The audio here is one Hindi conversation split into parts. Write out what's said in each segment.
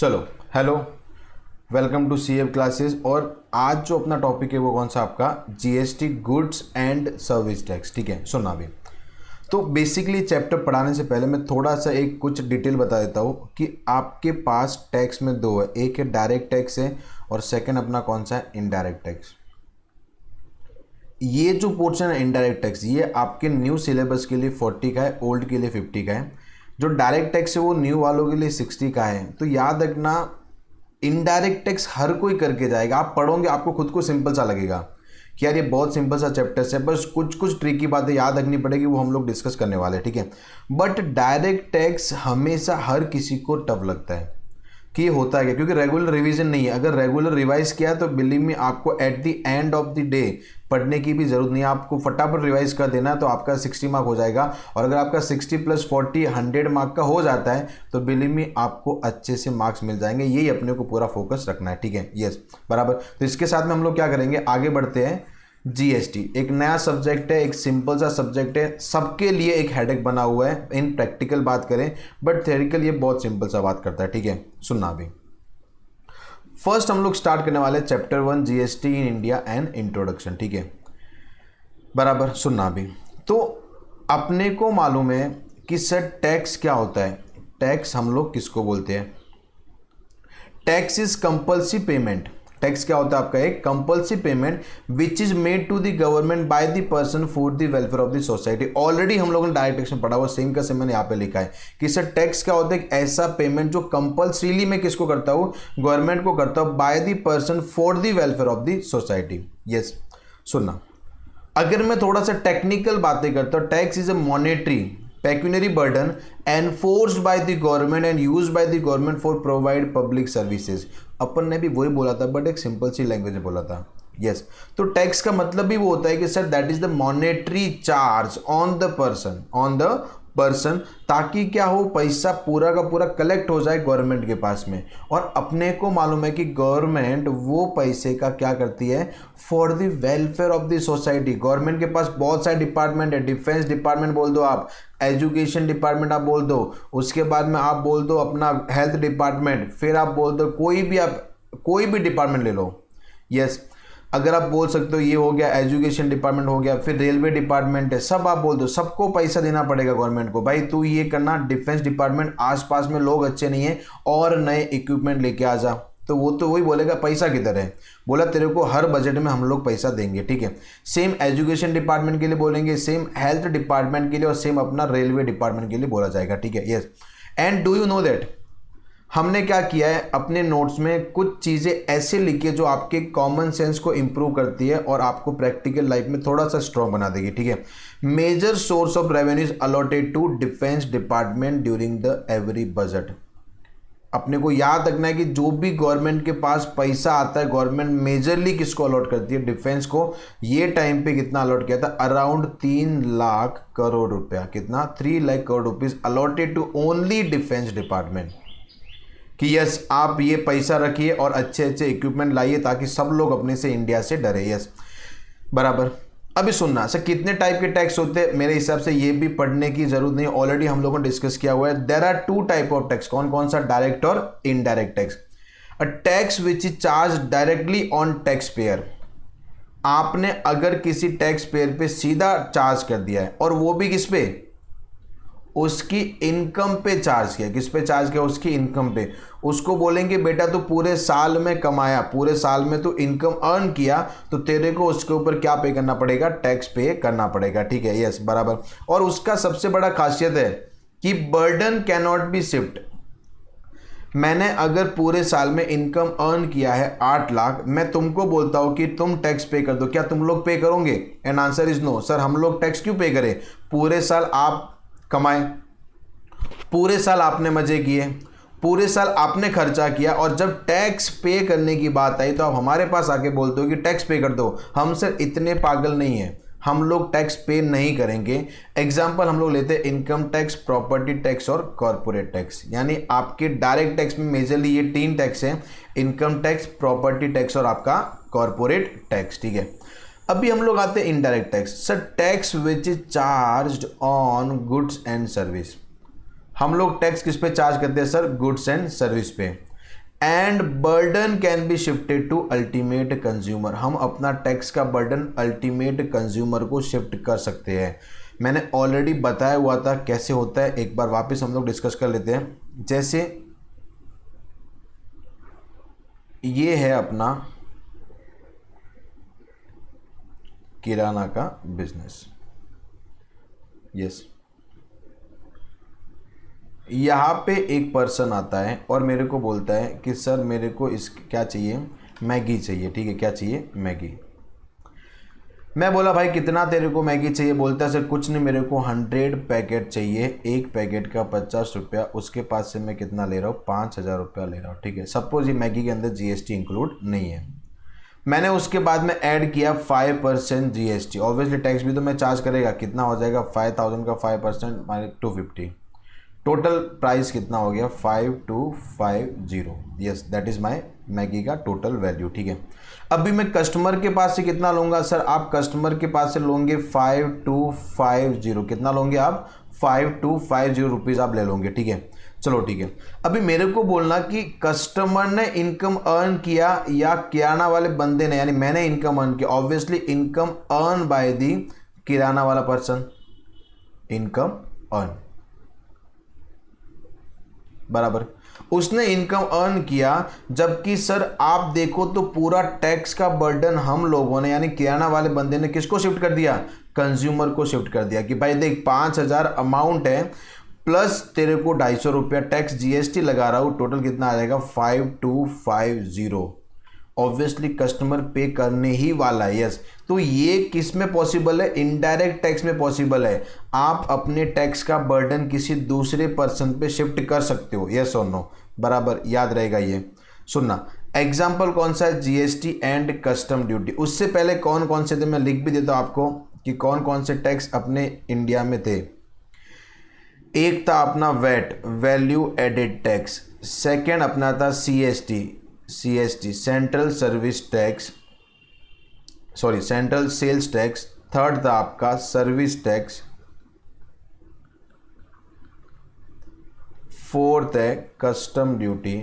चलो, hello, welcome to C F classes. और आज जो अपना टॉपिक है वो कौन सा आपका GST, goods and service tax. ठीक है, सुनना भी। तो बेसिकली चैप्टर पढ़ाने से पहले मैं थोड़ा सा एक कुछ डिटेल बता देता हूँ कि आपके पास टैक्स में दो है, एक है डायरेक्ट टैक्स है और सेकंड अपना कौन सा है इनडायरेक्ट टैक्स। ये जो पोर्शन है इनडायरेक्ट टैक्स, ये आपके न्यू सिलेबस के लिए 40 का है, ओल्ड के लिए 50 का है। जो डायरेक्ट टैक्स है वो न्यू वालों के लिए 60 का है। तो याद रखना, इनडायरेक्ट टैक्स हर कोई करके जाएगा। आप पढ़ोगे आपको खुद को सिंपल सा लगेगा कि यार ये बहुत सिंपल सा चैप्टर है, बस कुछ कुछ ट्रिकी बातें याद रखनी पड़ेगी, वो हम लोग डिस्कस करने वाले हैं। ठीक है, बट डायरेक्ट टैक्स हमेशा हर किसी को टफ लगता है कि ये होता है क्या, क्योंकि रेगुलर रिवीजन नहीं है। अगर रेगुलर रिवाइज किया तो बिलीव मी आपको at the end of the day पढ़ने की भी जरूरत नहीं है, आपको फटाफट रिवाइज कर देना है तो आपका 60 मार्क हो जाएगा। और अगर आपका 60 + 40 100 मार्क का हो जाता है तो बिलीव मी आपको अच्छे से मार्क्स मिल जाएंगे। यही अपने को पूरा फोकस रखना है। ठीक है, यस, बराबर। तो इसके साथ में हम लोग क्या करेंगे, आगे बढ़ते हैं। जीएसटी एक नया सब्जेक्ट है, एक सिंपल सा सब्जेक्ट है, सबके लिए एक हेडेक बना हुआ है इन प्रैक्टिकल बात करें, बट थ्योरेटिकल ये बहुत सिंपल सा बात करता है। ठीक है, सुनना भी। फर्स्ट हम लोग स्टार्ट करने वाले chapter 1 GST in India and introduction. ठीक है, बराबर, सुनना भी। तो अपने को मालूम है कि सर टैक्स क्या होता है। टैक्स हम लोग किसको बोलते हैं? Tax is compulsory payment. Tax क्या होता है आपका? एक compulsory payment which is made to the government by the person for the welfare of the society. Already हम लोगों ने डायरेक्ट टैक्स में पढ़ा हुआ, सेम का सेम मैंने यहाँ पे लिखा है कि सर टैक्स क्या होता है? एक ऐसा पेमेंट जो कंपल्सरीली मैं किसको करता हूँ? गवर्नमेंट को करता हूँ, by the person for the welfare of the society. Yes, सुनना। अगर मैं थोड़ा सा टेक्निकल बातें करता हूँ, tax is a monetary pecuniary burden enforced by the government and used by the government for provide public services. अपन ने भी वही बोला था बट एक सिंपल सी लैंग्वेज में बोला था। यस, तो टैक्स का मतलब भी वो होता है कि sir that is the monetary charge on the person, ताकि क्या हो, पैसा पूरा का पूरा कलेक्ट हो जाए गवर्नमेंट के पास में। और अपने को मालूम है कि गवर्नमेंट वो पैसे का क्या करती है, for the welfare of the society. Government के पास बहुत सारे डिपार्टमेंट है, डिफेंस डिपार्टमेंट बोल दो आप, एजुकेशन डिपार्टमेंट आप बोल दो, उसके बाद में आप बोल दो अपना हेल्थ डिपार्टमेंट, फिर आप बोल दो कोई भी डिपार्टमेंट ले लो। यस, अगर आप बोल सकते हो ये हो गया एजुकेशन डिपार्टमेंट हो गया, फिर रेलवे डिपार्टमेंट है, सब आप बोल दो, सबको पैसा देना पड़ेगा गवर्नमेंट को। भाई तू ये करना, डिफेंस डिपार्टमेंट आसपास में लोग अच्छे नहीं है और नए इक्विपमेंट लेके आ जा, तो वो तो वही बोलेगा पैसा किधर है। बोला तेरे को हर बजट में हम लोग पैसा देंगे। ठीक है, सेम एजुकेशन डिपार्टमेंट के लिए बोलेंगे, सेम हेल्थ डिपार्टमेंट के लिए और सेम अपना रेलवे डिपार्टमेंट के लिए बोला जाएगा। ठीक है, yes. And do you know that हमने क्या किया है, अपने नोट्स में कुछ चीज़ें ऐसे लिखी है जो आपके कॉमन सेंस को इंप्रूव करती है और आपको प्रैक्टिकल लाइफ में थोड़ा सा स्ट्रॉन्ग बना देगी। ठीक है, major source of revenues allotted to defence department during the every budget. अपने को याद रखना है कि जो भी गवर्नमेंट के पास पैसा आता है, गवर्नमेंट मेजरली किसको अलॉट करती है? डिफेंस को। ये टाइम पे कितना अलॉट किया था? अराउंड 3 लाख करोड़ रुपया। कितना? 3 lakh crore rupees allotted to only defence department. कि यस, आप ये पैसा रखिए और अच्छे अच्छे इक्विपमेंट लाइए ताकि सब लोग अपने से इंडिया से डरे। यस, बराबर। अभी सुनना सर, कितने टाइप के टैक्स होते हैं? मेरे हिसाब से ये भी पढ़ने की जरूरत नहीं, ऑलरेडी हम लोगों ने डिस्कस किया हुआ है। There are 2 type of tax. कौन कौन सा? डायरेक्ट और indirect tax. A tax which is charge directly on tax payer. आपने अगर किसी टैक्स पेयर पे सीधा चार्ज कर दिया है और वो भी किस पे? उसकी इनकम पे चार्ज किया। किस पे चार्ज किया? उसकी इनकम पे। उसको बोलेंगे बेटा तू पूरे साल में कमाया, पूरे साल में तू इनकम अर्न किया, तो तेरे को उसके ऊपर क्या पे करना पड़ेगा? टैक्स पे करना पड़ेगा। ठीक है, यस, बराबर। और उसका सबसे बड़ा खासियत है कि burden can not be shift. मैंने अगर पूरे साल में इनकम अर्न किया है 8 लाख, मैं तुमको बोलता हूं कि तुम टैक्स पे कर दो, क्या तुम लोग पे करोगे? And answer is no. Sir हम लोग टैक्स क्यों पे करें? पूरे साल आप कमाए, पूरे साल आपने मजे किए, पूरे साल आपने खर्चा किया, और जब टैक्स पे करने की बात आई तो आप हमारे पास आके बोलते हो कि टैक्स पे कर दो। हम सर इतने पागल नहीं है, हम लोग टैक्स पे नहीं करेंगे। एग्जाम्पल हम लोग लेते हैं इनकम टैक्स, प्रॉपर्टी टैक्स और कॉर्पोरेट टैक्स। यानी आपके डायरेक्ट टैक्स में मेजरली ये 3 टैक्स हैं, इनकम टैक्स, प्रॉपर्टी टैक्स और आपका कॉर्पोरेट टैक्स। ठीक है, अभी हम लोग आते हैं indirect tax. Sir tax which is charged on goods and service. हम लोग टैक्स किस पे चार्ज करते हैं सर? गुड्स एंड सर्विस पे। And burden can be shifted to ultimate consumer. हम अपना टैक्स का बर्डन अल्टीमेट कंज्यूमर को शिफ्ट कर सकते हैं। मैंने ऑलरेडी बताया हुआ था कैसे होता है, एक बार वापस हम लोग डिस्कस कर लेते हैं। जैसे ये है अपना किराना का बिजनेस, यस। यहाँ पे एक पर्सन आता है और मेरे को बोलता है कि सर मेरे को इस क्या चाहिए, मैगी चाहिए, ठीक है, क्या चाहिए, मैगी। मैं बोला भाई कितना तेरे को मैगी चाहिए? बोलता है सर कुछ नहीं, मेरे को 100 पैकेट चाहिए, एक पैकेट का 50 रुपया, उसके पास से मैं कितना ले रहा हूँ, 5000 रुपया ले रहा हूँ, ठीक है। सपोज ये मैगी के अंदर GST इंक्लूड नहीं है। मैंने उसके बाद में ऐड किया 5% GST, ऑब्वियसली टैक्स भी तो मैं चार्ज करेगा, कितना हो जाएगा, 5000 का 5% माइनस 250, टोटल प्राइस कितना हो गया, 5250, yes that is my Maggi का टोटल वैल्यू, ठीक है। अभी मैं कस्टमर के पास से कितना लूँगा सर? आप कस्टमर के पास से लोगे 5250, कितना लोगे आप, 5250 रुपीज़ आप ले लोगे, ठीक है। चलो ठीक है, अभी मेरे को बोलना कि कस्टमर ने इनकम अर्न किया या किराना वाले बंदे ने, यानी मैंने इनकम अर्न किया। Obviously income earn by the किराना वाला पर्सन, इनकम अर्न बराबर, उसने इनकम अर्न किया। जबकि सर आप देखो तो पूरा टैक्स का बर्डन हम लोगों ने, यानी किराना वाले बंदे ने किसको शिफ्ट कर दिया, कंज्यूमर को शिफ्ट कर दिया कि भाई देख 5000 अमाउंट है, प्लस तेरे को 250 रुपया टैक्स GST लगा रहा हूँ, टोटल कितना आ जाएगा, 5250। ऑब्वियसली कस्टमर पे करने ही वाला है, यस। तो ये किस में पॉसिबल है, इनडायरेक्ट टैक्स में पॉसिबल है। आप अपने टैक्स का बर्डन किसी दूसरे पर्सन पे शिफ्ट कर सकते हो, यस और नो, बराबर, याद रहेगा ये। सुनना एग्जाम्पल कौन सा है, GST एंड कस्टम ड्यूटी। उससे पहले कौन कौन से थे मैं लिख भी देता हूँ आपको कि कौन कौन से टैक्स अपने इंडिया में थे। एक था अपना VAT, value added tax. Second अपना था CST, central service tax, sorry central sales tax. Third था आपका सर्विस टैक्स। फोर्थ है कस्टम ड्यूटी।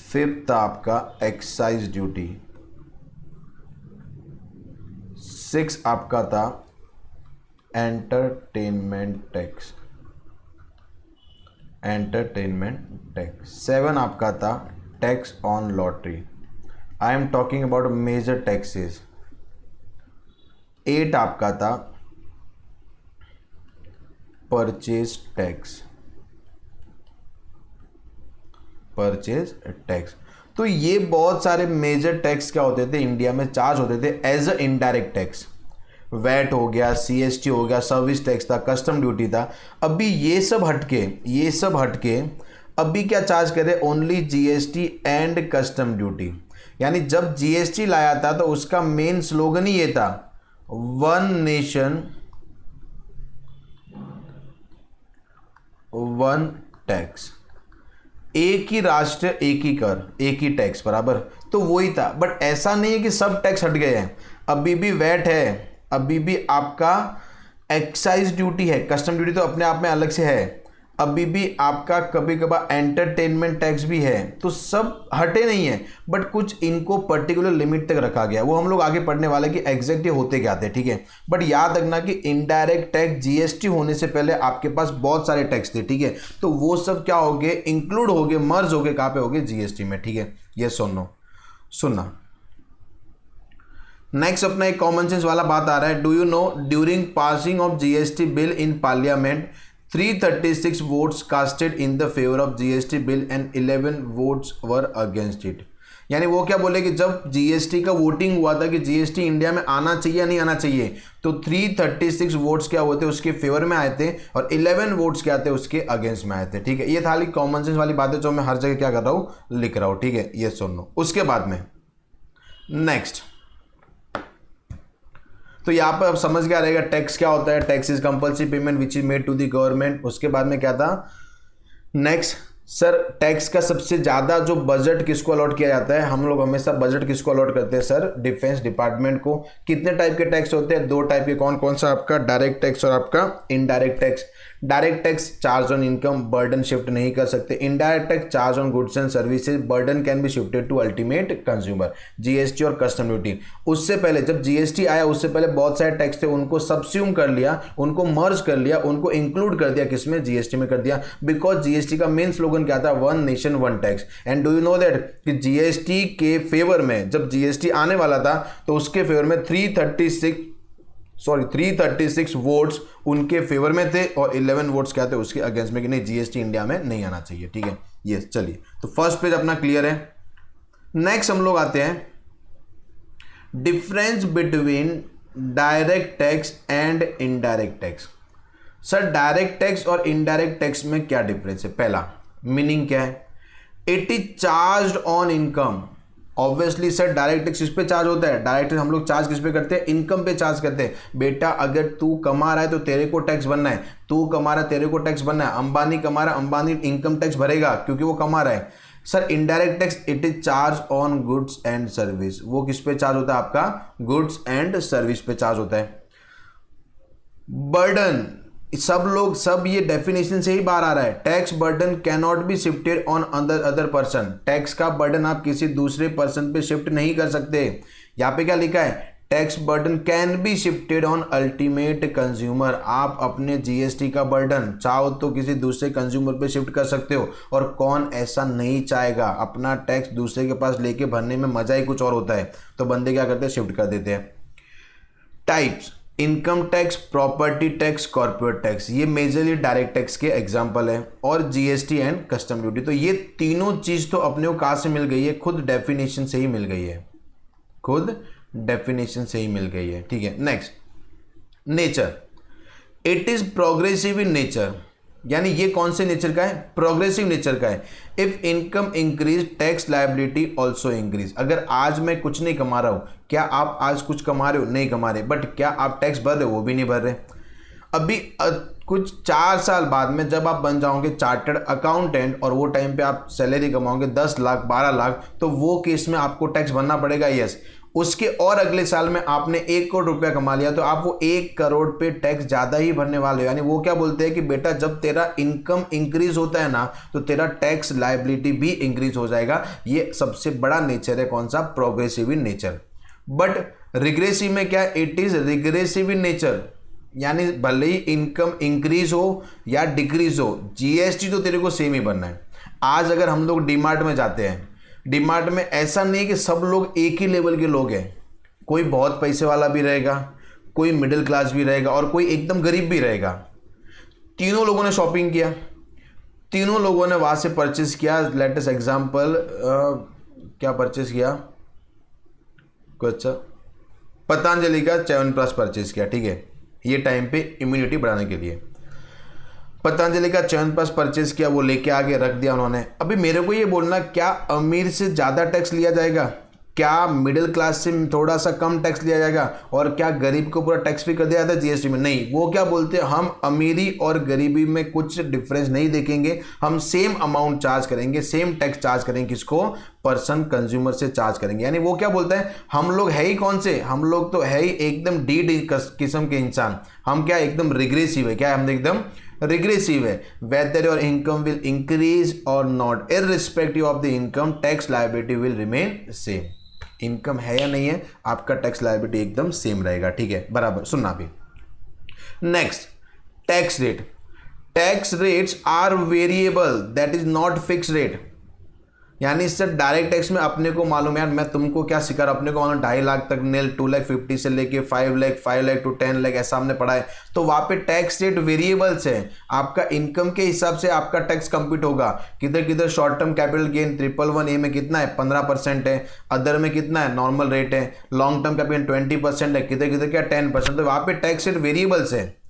फिफ्थ था आपका एक्साइज ड्यूटी। सिक्स आपका था एंटरटेनमेंट टैक्स, सेवन आपका था tax on lottery. I am talking about major taxes. 8 आपका था परचेज टैक्स, तो ये बहुत सारे मेजर टैक्स क्या होते थे इंडिया में, चार्ज होते थे as a indirect tax. VAT हो गया, CST हो गया, सर्विस टैक्स था, कस्टम ड्यूटी था। अभी ये सब हटके अभी क्या चार्ज करे, only GST and custom duty. यानी जब GST लाया था तो उसका मेन स्लोगन ही ये था, वन नेशन वन टैक्स, एक ही राष्ट्र एक ही कर एक ही टैक्स, बराबर। तो वही था, बट ऐसा नहीं है कि सब टैक्स हट गए हैं। अभी भी वैट है, अभी भी आपका एक्साइज ड्यूटी है, कस्टम ड्यूटी तो अपने आप में अलग से है, अभी भी आपका कभी कभार एंटरटेनमेंट टैक्स भी है। तो सब हटे नहीं है, बट कुछ इनको पर्टिकुलर लिमिट तक रखा गया। वो हम लोग आगे पढ़ने वाले कि एग्जैक्ट ये होते क्या थे, ठीक है। बट याद रखना कि इनडायरेक्ट टैक्स GST होने से पहले आपके पास बहुत सारे टैक्स थे, ठीक है। तो वो सब क्या हो गए, इंक्लूड हो गए, मर्ज हो गए, कहाँ पे हो गए, GST में, ठीक है। ये सुनो, सुनना नेक्स्ट अपना एक कॉमन सेंस वाला बात आ रहा है। Do you know during passing of GST bill in parliament 336 votes casted in the favour of GST bill and 11 votes were against it. यानी वो क्या बोले कि जब GST का वोटिंग हुआ था कि GST इंडिया में आना चाहिए या नहीं आना चाहिए, तो 336 वोट्स क्या हुए थे, उसके फेवर में आए थे, और 11 वोट्स क्या थे, उसके अगेंस्ट में आए थे, ठीक है। ये खाली कॉमन सेंस वाली बात है जो मैं हर जगह क्या कर रहा हूँ, लिख रहा हूँ, ठीक है। ये सुन लो। उसके बाद में नेक्स्ट, तो यहाँ पर अब समझ गया रहेगा टैक्स क्या होता है। Tax is compulsory payment which is made to the government. उसके बाद में क्या था नेक्स्ट, सर टैक्स का सबसे ज़्यादा जो बजट किसको अलॉट किया जाता है, हम लोग हमेशा बजट किसको अलॉट करते हैं सर, डिफेंस डिपार्टमेंट को। कितने टाइप के टैक्स होते हैं, 2 टाइप के, कौन कौन सा, आपका डायरेक्ट टैक्स और आपका indirect tax. Direct tax charge on income, burden shift नहीं कर सकते। Indirect tax charge on goods and services, burden can be shifted to ultimate consumer. GST और कस्टम ड्यूटी, उससे पहले जब जीएसटी आया उससे पहले बहुत सारे टैक्स थे, उनको सबस्यूम कर लिया, उनको मर्ज कर लिया, उनको इंक्लूड कर दिया, किसमें, जीएसटी में कर दिया। बिकॉज जीएसटी का मेन स्लोगन क्या था, one nation one tax. And do you know that कि जीएसटी के फेवर में जब जीएसटी आने वाला था तो उसके फेवर में 336 वोट्स उनके फेवर में थे और 11 वोट्स क्या थे उसके अगेंस्ट में कि नहीं, जीएसटी इंडिया में नहीं आना चाहिए। ठीक है, ये चलिए, तो फर्स्ट पेज अपना क्लियर है। नेक्स्ट हम लोग आते हैं difference between direct tax and indirect tax. Sir direct tax और इनडायरेक्ट टैक्स में क्या डिफरेंस है? पहला मीनिंग क्या है? It is charged on income. Obviously sir direct tax किस पे चार्ज होता है? डायरेक्ट हम लोग चार्ज किस पे करते हैं? इनकम पे चार्ज करते हैं। बेटा अगर तू कमा रहा है तो तेरे को टैक्स बनना है, तू कमा रहा है तेरे को टैक्स बनना है। अंबानी कमा रहा है, अंबानी इनकम टैक्स भरेगा क्योंकि वो कमा रहा है। Sir indirect tax it is charge on goods and service. वो किस पे चार्ज होता है? आपका गुड्स एंड सर्विस पे चार्ज होता है। बर्डन, सब ये डेफिनेशन से ही बाहर आ रहा है। Tax burden can not be shifted on other person. Tax का बर्डन आप किसी दूसरे पर्सन पे शिफ्ट नहीं कर सकते। यहाँ पे क्या लिखा है? Tax burden can be shifted on ultimate consumer. आप अपने जीएसटी का बर्डन चाहो तो किसी दूसरे कंज्यूमर पे शिफ्ट कर सकते हो, और कौन ऐसा नहीं चाहेगा? अपना टैक्स दूसरे के पास लेके भरने में मजा ही कुछ और होता है, तो बंदे क्या करते हैं? शिफ्ट कर देते हैं। Types, income tax, property tax, corporate tax, ये मेजरली डायरेक्ट टैक्स के एग्जांपल है, और जीएसटी एंड कस्टम ड्यूटी। तो ये तीनों चीज तो अपने को कहाँ से मिल गई है? खुद डेफिनेशन से ही मिल गई है, खुद डेफिनेशन से ही मिल गई है। ठीक है, next nature, it is progressive in nature. यानी ये कौन से नेचर का है? प्रोग्रेसिव नेचर का है। If income increase tax liability also increase. अगर आज मैं कुछ नहीं कमा रहा हूं, क्या आप आज कुछ कमा रहे हो? नहीं कमा रहे, बट क्या आप टैक्स भर रहे हो? वो भी नहीं भर रहे। अभी कुछ 4 साल बाद में जब आप बन जाओगे चार्टर्ड अकाउंटेंट और वो टाइम पे आप सैलरी कमाओगे 10 लाख 12 लाख, तो वो केस में आपको टैक्स भरना पड़ेगा, यस। उसके और अगले साल में आपने 1 करोड़ रुपया कमा लिया तो आप वो 1 करोड़ पे टैक्स ज़्यादा ही भरने वाले हो। यानी वो क्या बोलते हैं कि बेटा जब तेरा इनकम इंक्रीज होता है ना तो तेरा टैक्स लायबिलिटी भी इंक्रीज हो जाएगा। ये सबसे बड़ा नेचर है, कौन सा? Progressive in nature. But regressive में क्या? It is regressive in nature. यानी भले ही इनकम इंक्रीज हो या डिक्रीज हो, जीएसटी तो तेरे को सेम ही बनना है। आज अगर हम लोग डीमार्ट में जाते हैं, डीमार्ट में ऐसा नहीं कि सब लोग एक ही लेवल के लोग हैं। कोई बहुत पैसे वाला भी रहेगा, कोई मिडिल क्लास भी रहेगा और कोई एकदम गरीब भी रहेगा। तीनों लोगों ने शॉपिंग किया, तीनों लोगों ने वहाँ से परचेस किया। लेटेस्ट एग्जाम्पल, क्या परचेस किया? कुछ अच्छा पतंजलि का च्यवनप्राश परचेस किया। ठीक है, ये टाइम पे इम्यूनिटी बढ़ाने के लिए पतंजलि का च्यवनप्राश परचेज किया, वो लेके आगे रख दिया उन्होंने। अभी मेरे को ये बोलना, क्या अमीर से ज़्यादा टैक्स लिया जाएगा? क्या मिडिल क्लास से थोड़ा सा कम टैक्स लिया जाएगा? और क्या गरीब को पूरा टैक्स फ्री कर दिया जाता है जीएसटी में? नहीं। वो क्या बोलते हैं, हम अमीरी और गरीबी में कुछ डिफरेंस नहीं देखेंगे, हम सेम अमाउंट चार्ज करेंगे, सेम टैक्स चार्ज करेंगे। किसको? पर्सन कंज्यूमर से चार्ज करेंगे। यानी वो क्या बोलता है, हम लोग है ही कौन से? हम लोग तो है ही एकदम डी किस्म के इंसान। हम क्या एकदम रिग्रेसिव है? क्या है? हम एकदम रिग्रेसिव है। Whether your income will increase और not, irrespective of the income tax liability will remain same. Income है या नहीं है, आपका टैक्स लायबिलिटी एकदम सेम रहेगा। ठीक है, बराबर सुनना भी। Next, tax rate. Tax rates are variable, that is not fix rate. यानी इससे डायरेक्ट टैक्स में अपने को मालूम है, यार मैं तुमको क्या सिखा रहा हूं, अपने को मालूम 2.5 लाख तक नेल 2,50,000 से लेके 5 लाख 5 लाख टू 10 लाख ऐसा हमने पढ़ा है। तो वहां पे टैक्स रेट वेरिएबल्स है, आपका इनकम के हिसाब से आपका टैक्स कंप्यूट होगा। किधर किधर short term capital gain 111A में कितना है? 15% है। अदर में कितना है? नॉर्मल रेट है। लॉन्ग टर्म कैपिटल 20% है। किधर किधर क्या 10%। तो वहां पे टैक्स रेट वेरिएबल्स है।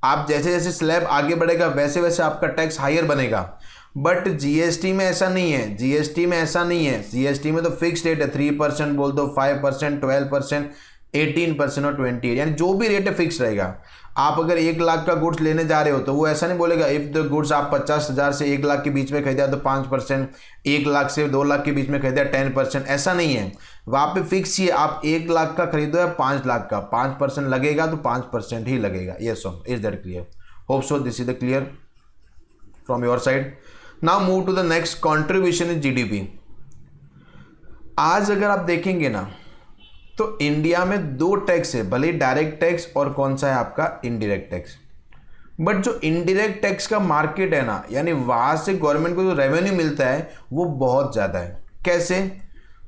आप जैसे जैसे स्लैब आगे बढ़ेगा वैसे वैसे आपका टैक्स हायर बनेगा। बट जीएसटी में ऐसा नहीं है, जीएसटी में ऐसा नहीं है। जीएसटी में तो फिक्स रेट है, 3% बोल दो, 5%, 12%, 18% और 28, यानी जो भी रेट है फिक्स रहेगा। आप अगर 1 लाख का गुड्स लेने जा रहे हो तो वो ऐसा नहीं बोलेगा इफ द गुड्स आप 50,000 से 1 लाख के बीच में खरीदा तो 5%, 1 लाख से 2 लाख के बीच में खरीदा 10%, ऐसा नहीं है। वहाँ पे फिक्स ही है, आप 1 लाख का खरीदो या 5 लाख का, 5% लगेगा तो 5% ही लगेगा। Yes sir, is that clear? Hope so this is the clear from your side. Now move to the next, contribution in GDP. आज अगर आप देखेंगे ना तो इंडिया में दो टैक्स है, भले डायरेक्ट टैक्स और कौन सा है आपका इनडायरेक्ट टैक्स. बट जो इनडायरेक्ट टैक्स का मार्केट है ना, यानी वहां से गवर्नमेंट को जो रेवेन्यू मिलता है वो बहुत ज़्यादा है. कैसे?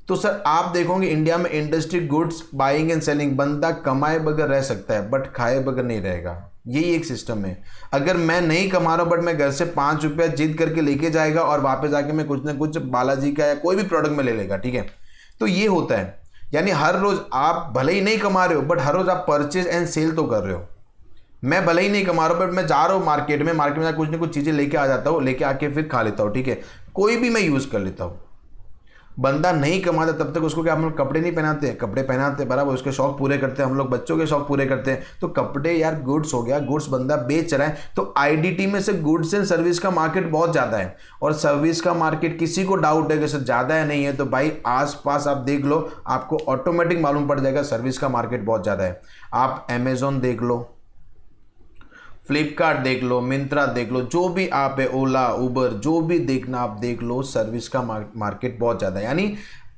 तो सर आप देखोगे इंडिया में industry, goods buying and selling, बंदा कमाए बगैर रह सकता है बट खाए बगैर नहीं रहेगा. यही एक सिस्टम है. अगर मैं नहीं कमा रहा हूँ बट मैं घर से 5 रुपया जीत करके लेके जाएगा और वापस जाके मैं कुछ ना कुछ बालाजी का या कोई भी प्रोडक्ट में ले लेगा. ठीक है, तो ये होता है. यानी हर रोज आप भले ही नहीं कमा रहे हो बट हर रोज आप परचेज एंड सेल तो कर रहे हो. मैं भले ही नहीं कमा रहा हूँ बट मैं जा रहा हूँ मार्केट में कुछ ना कुछ चीज़ें लेके आ जाता हूँ, लेके आके फिर खा लेता हूँ. ठीक है, कोई भी मैं यूज़ कर लेता हूँ. बंदा नहीं कमाता तब तक उसको क्या हम लोग कपड़े नहीं पहनाते, कपड़े पहनाते बराबर, उसके शौक पूरे करते हैं हम लोग, बच्चों के शौक पूरे करते हैं. तो कपड़े यार गुड्स हो गया, गुड्स बंदा बेच रहा है. तो आईडीटी में से गुड्स एंड सर्विस का मार्केट बहुत ज़्यादा है. और सर्विस का मार्केट किसी को डाउट है कि सर ज़्यादा है नहीं है, तो भाई आसपास आप देख लो, आपको ऑटोमेटिक मालूम पड़ जाएगा सर्विस का मार्केट बहुत ज़्यादा है. आप अमेजोन देख लो, फ्लिपकार्ट देख लो, मिंत्रा देख लो, जो भी आप है, ओला उबर, जो भी देखना आप देख लो, सर्विस का मार्केट बहुत ज़्यादा है. यानी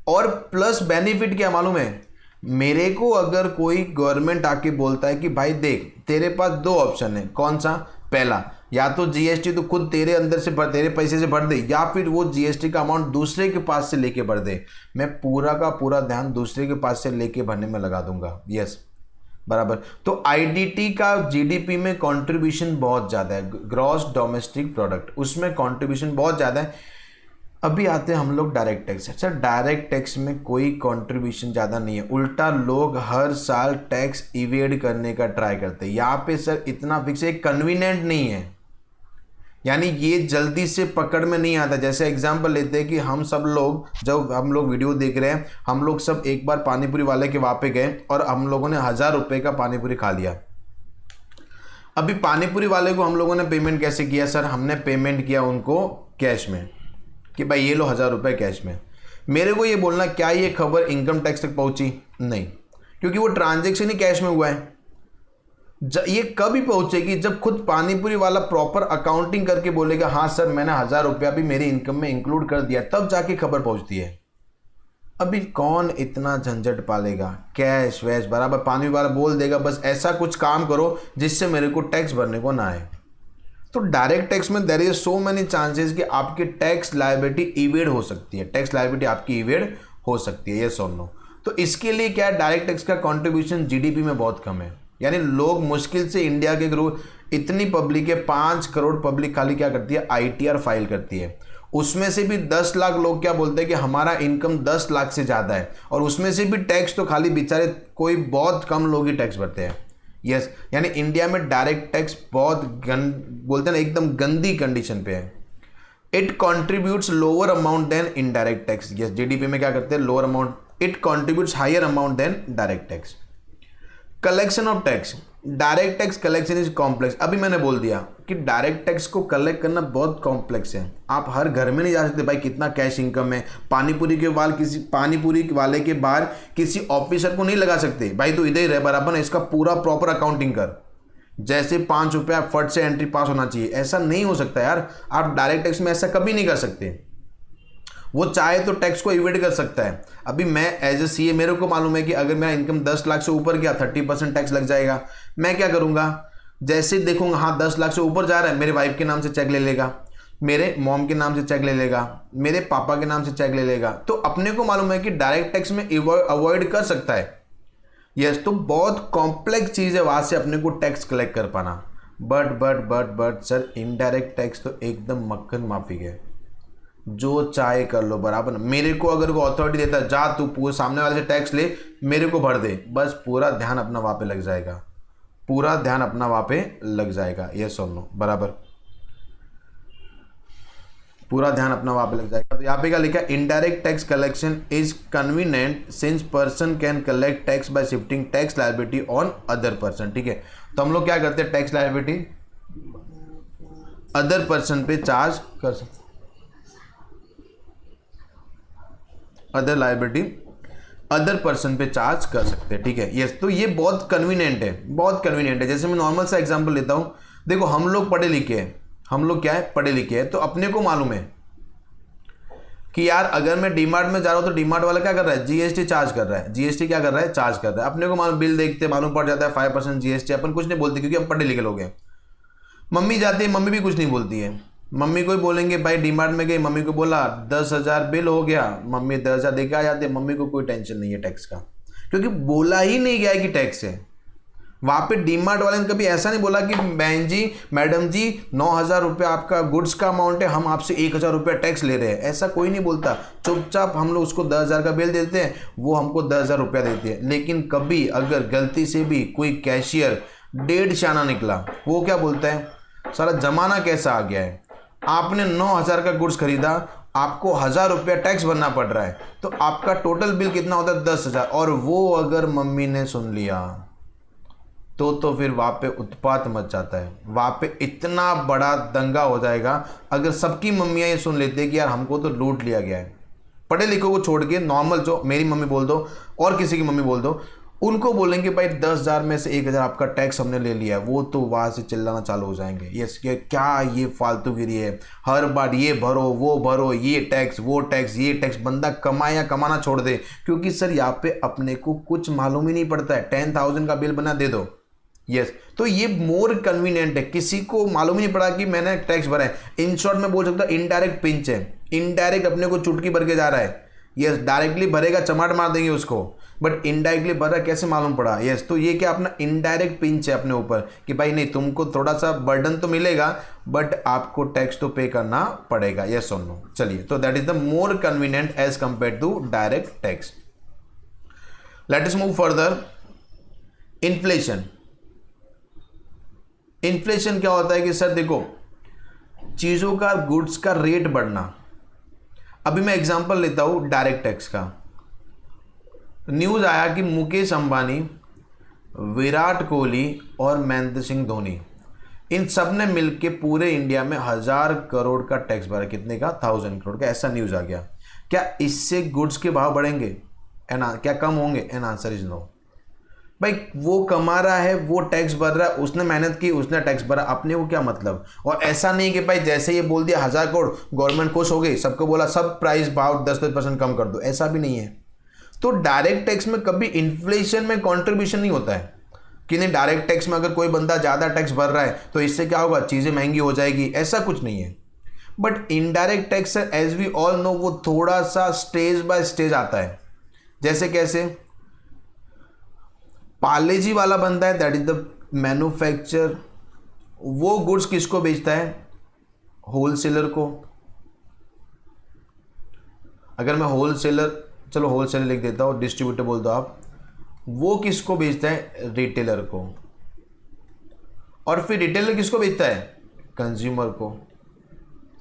और प्लस बेनिफिट क्या मालूम है मेरे को, अगर कोई गवर्नमेंट आके बोलता है कि भाई देख तेरे पास 2 ऑप्शन है, कौन सा? पहला, या तो जीएसटी तो खुद तेरे अंदर से भर, तेरे पैसे से भर दे, या फिर वो जीएसटी का अमाउंट दूसरे के पास से लेके भर दे. मैं पूरा का पूरा ध्यान दूसरे के पास से लेके भरने में लगा दूंगा. यस बराबर. तो आईडीटी का जीडीपी में कंट्रीब्यूशन बहुत ज़्यादा है, ग्रॉस डोमेस्टिक प्रोडक्ट, उसमें कंट्रीब्यूशन बहुत ज़्यादा है. अभी आते हैं हम लोग डायरेक्ट टैक्स. अच्छा, डायरेक्ट टैक्स में कोई कंट्रीब्यूशन ज़्यादा नहीं है, उल्टा लोग हर साल टैक्स इवेड करने का ट्राई करते हैं. यहाँ पे सर इतना फिक्स है, कन्वीनियंट नहीं है. यानी ये जल्दी से पकड़ में नहीं आता. जैसे एग्जांपल लेते हैं कि हम सब लोग, जब हम लोग वीडियो देख रहे हैं, हम लोग सब एक बार पानीपुरी वाले के वहाँ पे गए और हम लोगों ने 1000 रुपये का पानीपुरी खा लिया. अभी पानीपुरी वाले को हम लोगों ने पेमेंट कैसे किया? सर हमने पेमेंट किया उनको कैश में, कि भाई ये लो 1000 रुपये कैश में. मेरे को ये बोलना, क्या ये खबर इनकम टैक्स तक पहुँची? नहीं, क्योंकि वो ट्रांजेक्शन ही कैश में हुआ है. ये कब ही पहुंचेगी? जब खुद पानीपुरी वाला प्रॉपर अकाउंटिंग करके बोलेगा हाँ सर मैंने 1000 रुपया भी मेरी इनकम में इंक्लूड कर दिया, तब जाके खबर पहुंचती है. अभी कौन इतना झंझट पालेगा? कैश वैश बराबर पानी वाला बोल देगा, बस ऐसा कुछ काम करो जिससे मेरे को टैक्स भरने को ना आए. तो डायरेक्ट टैक्स में there is so many chances कि आपकी टैक्स लायबिलिटी इवेड हो सकती है, टैक्स लायबिलिटी आपकी इवेड हो सकती है. यस और नो? तो इसके लिए क्या है, डायरेक्ट टैक्स का कॉन्ट्रीब्यूशन जीडीपी में बहुत कम है. यानी लोग मुश्किल से, इंडिया के ग्रुप इतनी पब्लिक है, 5 करोड़ पब्लिक खाली क्या करती है? आईटीआर फाइल करती है. उसमें से भी 10 लाख लोग क्या बोलते हैं कि हमारा इनकम 10 लाख से ज़्यादा है, और उसमें से भी टैक्स तो खाली बेचारे कोई बहुत कम लोग ही टैक्स भरते हैं. यस, यानी इंडिया में डायरेक्ट टैक्स बहुत बोलते हैं ना, एकदम गंदी कंडीशन पे है. It contributes lower amount than indirect tax. Yes, GDP में क्या करते हैं? Lower amount. It contributes higher amount than direct tax. Collection of tax, direct tax collection is complex. अभी मैंने बोल दिया कि डायरेक्ट टैक्स को कलेक्ट करना बहुत कॉम्प्लेक्स है. आप हर घर में नहीं जा सकते भाई कितना कैश इनकम है. पानीपुरी वाले के बाहर किसी ऑफिसर को नहीं लगा सकते, भाई तो इधर ही रह बराबर ना, इसका पूरा प्रॉपर अकाउंटिंग कर, जैसे 5 रुपया फट से एंट्री पास होना चाहिए. ऐसा नहीं हो सकता यार. आप डायरेक्ट टैक्स में ऐसा कभी नहीं कर सकते. वो चाहे तो टैक्स को इवेड कर सकता है. अभी मैं एज ए सीए, मेरे को मालूम है कि अगर मेरा इनकम 10 लाख से ऊपर गया 30% टैक्स लग जाएगा. मैं क्या करूंगा? जैसे देखूंगा हाँ 10 लाख से ऊपर जा रहा है, मेरे वाइफ के नाम से चेक ले लेगा, मेरे मॉम के नाम से चेक ले लेगा, मेरे पापा के नाम से चेक ले लेगा. तो अपने को मालूम है कि डायरेक्ट टैक्स में अवॉइड कर सकता है. यस, तो बहुत कॉम्प्लेक्स चीज़ है वहाँ से अपने को टैक्स कलेक्ट कर पाना. बट सर इनडायरेक्ट टैक्स तो एकदम मक्खन माफिक है, जो चाहे कर लो बराबर. मेरे को अगर कोई अथॉरिटी देता है जा तू पूरे सामने वाले से टैक्स ले, मेरे को भर दे, बस पूरा ध्यान अपना वहाँ पे लग जाएगा, पूरा ध्यान अपना वहाँ पे लग जाएगा. यस और नो? बराबर, पूरा ध्यान अपना वहाँ पे लग जाएगा. तो यहाँ पे क्या लिखा है? Indirect tax collection is convenient since person can collect tax bye shifting tax liability on other person. ठीक है, तो हम लोग क्या करते हैं? टैक्स लायबिलिटी अदर पर्सन पे चार्ज कर सकते, अदर लायबिलिटी अदर पर्सन पे चार्ज कर सकते हैं. ठीक है, यस. तो ये बहुत कन्वीनियंट है, बहुत कन्वीनियंट है. जैसे मैं नॉर्मल सा एग्जांपल लेता हूँ, देखो हम लोग पढ़े लिखे हैं, हम लोग क्या है, पढ़े लिखे हैं, तो अपने को मालूम है कि यार अगर मैं डीमार्ट में जा रहा हूँ तो डीमार्ट वाला क्या कर रहा है, जीएसटी चार्ज कर रहा है, जीएसटी क्या कर रहा है, चार्ज कर रहा है। अपने को मालूम, बिल देखते मालूम पड़ जाता है 5% जीएसटी, अपन कुछ नहीं बोलते क्योंकि हम पढ़े लिखे लोग हैं। मम्मी जाती है, मम्मी भी कुछ नहीं बोलती है। मम्मी को ही बोलेंगे भाई डीमार्ट में गई, मम्मी को बोला 10,000 बिल हो गया, मम्मी 10,000 दे के आ जाती है, मम्मी को कोई टेंशन नहीं है टैक्स का, क्योंकि बोला ही नहीं गया है कि टैक्स है। वहाँ पे डीमार्ट वाले ने कभी ऐसा नहीं बोला कि बहन जी, मैडम जी 9,000 रुपये आपका गुड्स का अमाउंट है, हम आपसे 1,000 रुपया टैक्स ले रहे हैं, ऐसा कोई नहीं बोलता। चुपचाप हम लोग उसको 10,000 का बिल देते हैं, वो हमको 10,000 रुपया देते हैं। लेकिन कभी अगर गलती से भी कोई कैशियर 1.5 आना निकला, वो क्या बोलता है, सारा जमाना कैसा आ गया है, आपने 9,000 का गुड्स खरीदा, आपको 1,000 रुपया टैक्स भरना पड़ रहा है, तो आपका टोटल बिल कितना होता है, 10,000। और वो अगर मम्मी ने सुन लिया तो फिर वहाँ पे उत्पात मच जाता है, वहाँ पे इतना बड़ा दंगा हो जाएगा। अगर सबकी मम्मियाँ ये सुन लेते हैं कि यार हमको तो लूट लिया गया है, पढ़े लिखों को छोड़ के नॉर्मल जो मेरी मम्मी बोल दो और किसी की मम्मी बोल दो, उनको बोलेंगे भाई 10,000 में से 1,000 आपका टैक्स हमने ले लिया है, वो तो वहाँ से चिल्लाना चालू हो जाएंगे, यस क्या ये फालतूगिरी है, हर बार ये भरो वो भरो, ये टैक्स वो टैक्स ये टैक्स। बंदा कमाए या कमाना छोड़ दे, क्योंकि सर यहाँ पे अपने को कुछ मालूम ही नहीं पड़ता है, 10,000 का बिल बना दे दो, यस तो ये मोर कन्वीनियंट है। किसी को मालूम ही नहीं पड़ा कि मैंने टैक्स भरा है। इन शॉर्ट में बोल सकता इनडायरेक्ट पिंच है, इनडायरेक्ट अपने को चुटकी भर के जा रहा है। यस डायरेक्टली भरेगा चमाट मार देंगे उसको, बट इनडायरेक्टली भर रहा कैसे मालूम पड़ा। यस तो ये क्या अपना इनडायरेक्ट पिंच है अपने ऊपर कि भाई नहीं तुमको थोड़ा सा बर्डन तो मिलेगा बट आपको टैक्स तो पे करना पड़ेगा, यस और नो। चलिए तो that is the more convenient as compare to direct tax. Let us move further. Inflation. Inflation क्या होता है कि सर देखो चीज़ों का, गुड्स का रेट बढ़ना। अभी मैं एग्जांपल लेता हूं डायरेक्ट टैक्स का। न्यूज़ आया कि मुकेश अंबानी, विराट कोहली और महेंद्र सिंह धोनी, इन सब ने मिलके पूरे इंडिया में 1,000 करोड़ का टैक्स भरा। कितने का? 1,000 करोड़ का। ऐसा न्यूज़ आ गया। क्या इससे गुड्स के भाव बढ़ेंगे? क्या कम होंगे? An answer is no. भाई वो कमा रहा है, वो टैक्स भर रहा है, उसने मेहनत की, उसने टैक्स भरा, अपने को क्या मतलब। और ऐसा नहीं कि भाई जैसे ये बोल दिया 1,000 करोड़ गवर्नमेंट खुश हो गई, सबको बोला सब प्राइस भाव 10% कम कर दो, ऐसा भी नहीं है। तो डायरेक्ट टैक्स में कभी इन्फ्लेशन में कॉन्ट्रीब्यूशन नहीं होता है कि नहीं डायरेक्ट टैक्स में अगर कोई बंदा ज़्यादा टैक्स भर रहा है तो इससे क्या होगा, चीज़ें महंगी हो जाएगी, ऐसा कुछ नहीं है। But indirect tax as we all know वो थोड़ा सा स्टेज बाय स्टेज आता है। जैसे कैसे? पार्लेजी वाला बंदा है, दैट इज द मैन्युफैक्चर, वो गुड्स किसको बेचता है? होलसेलर को। अगर मैं होलसेलर, चलो होलसेलर लिख देता हूँ, डिस्ट्रीब्यूटर बोल दो आप, वो किसको बेचता है? रिटेलर को। और फिर रिटेलर किसको बेचता है? कंज्यूमर को।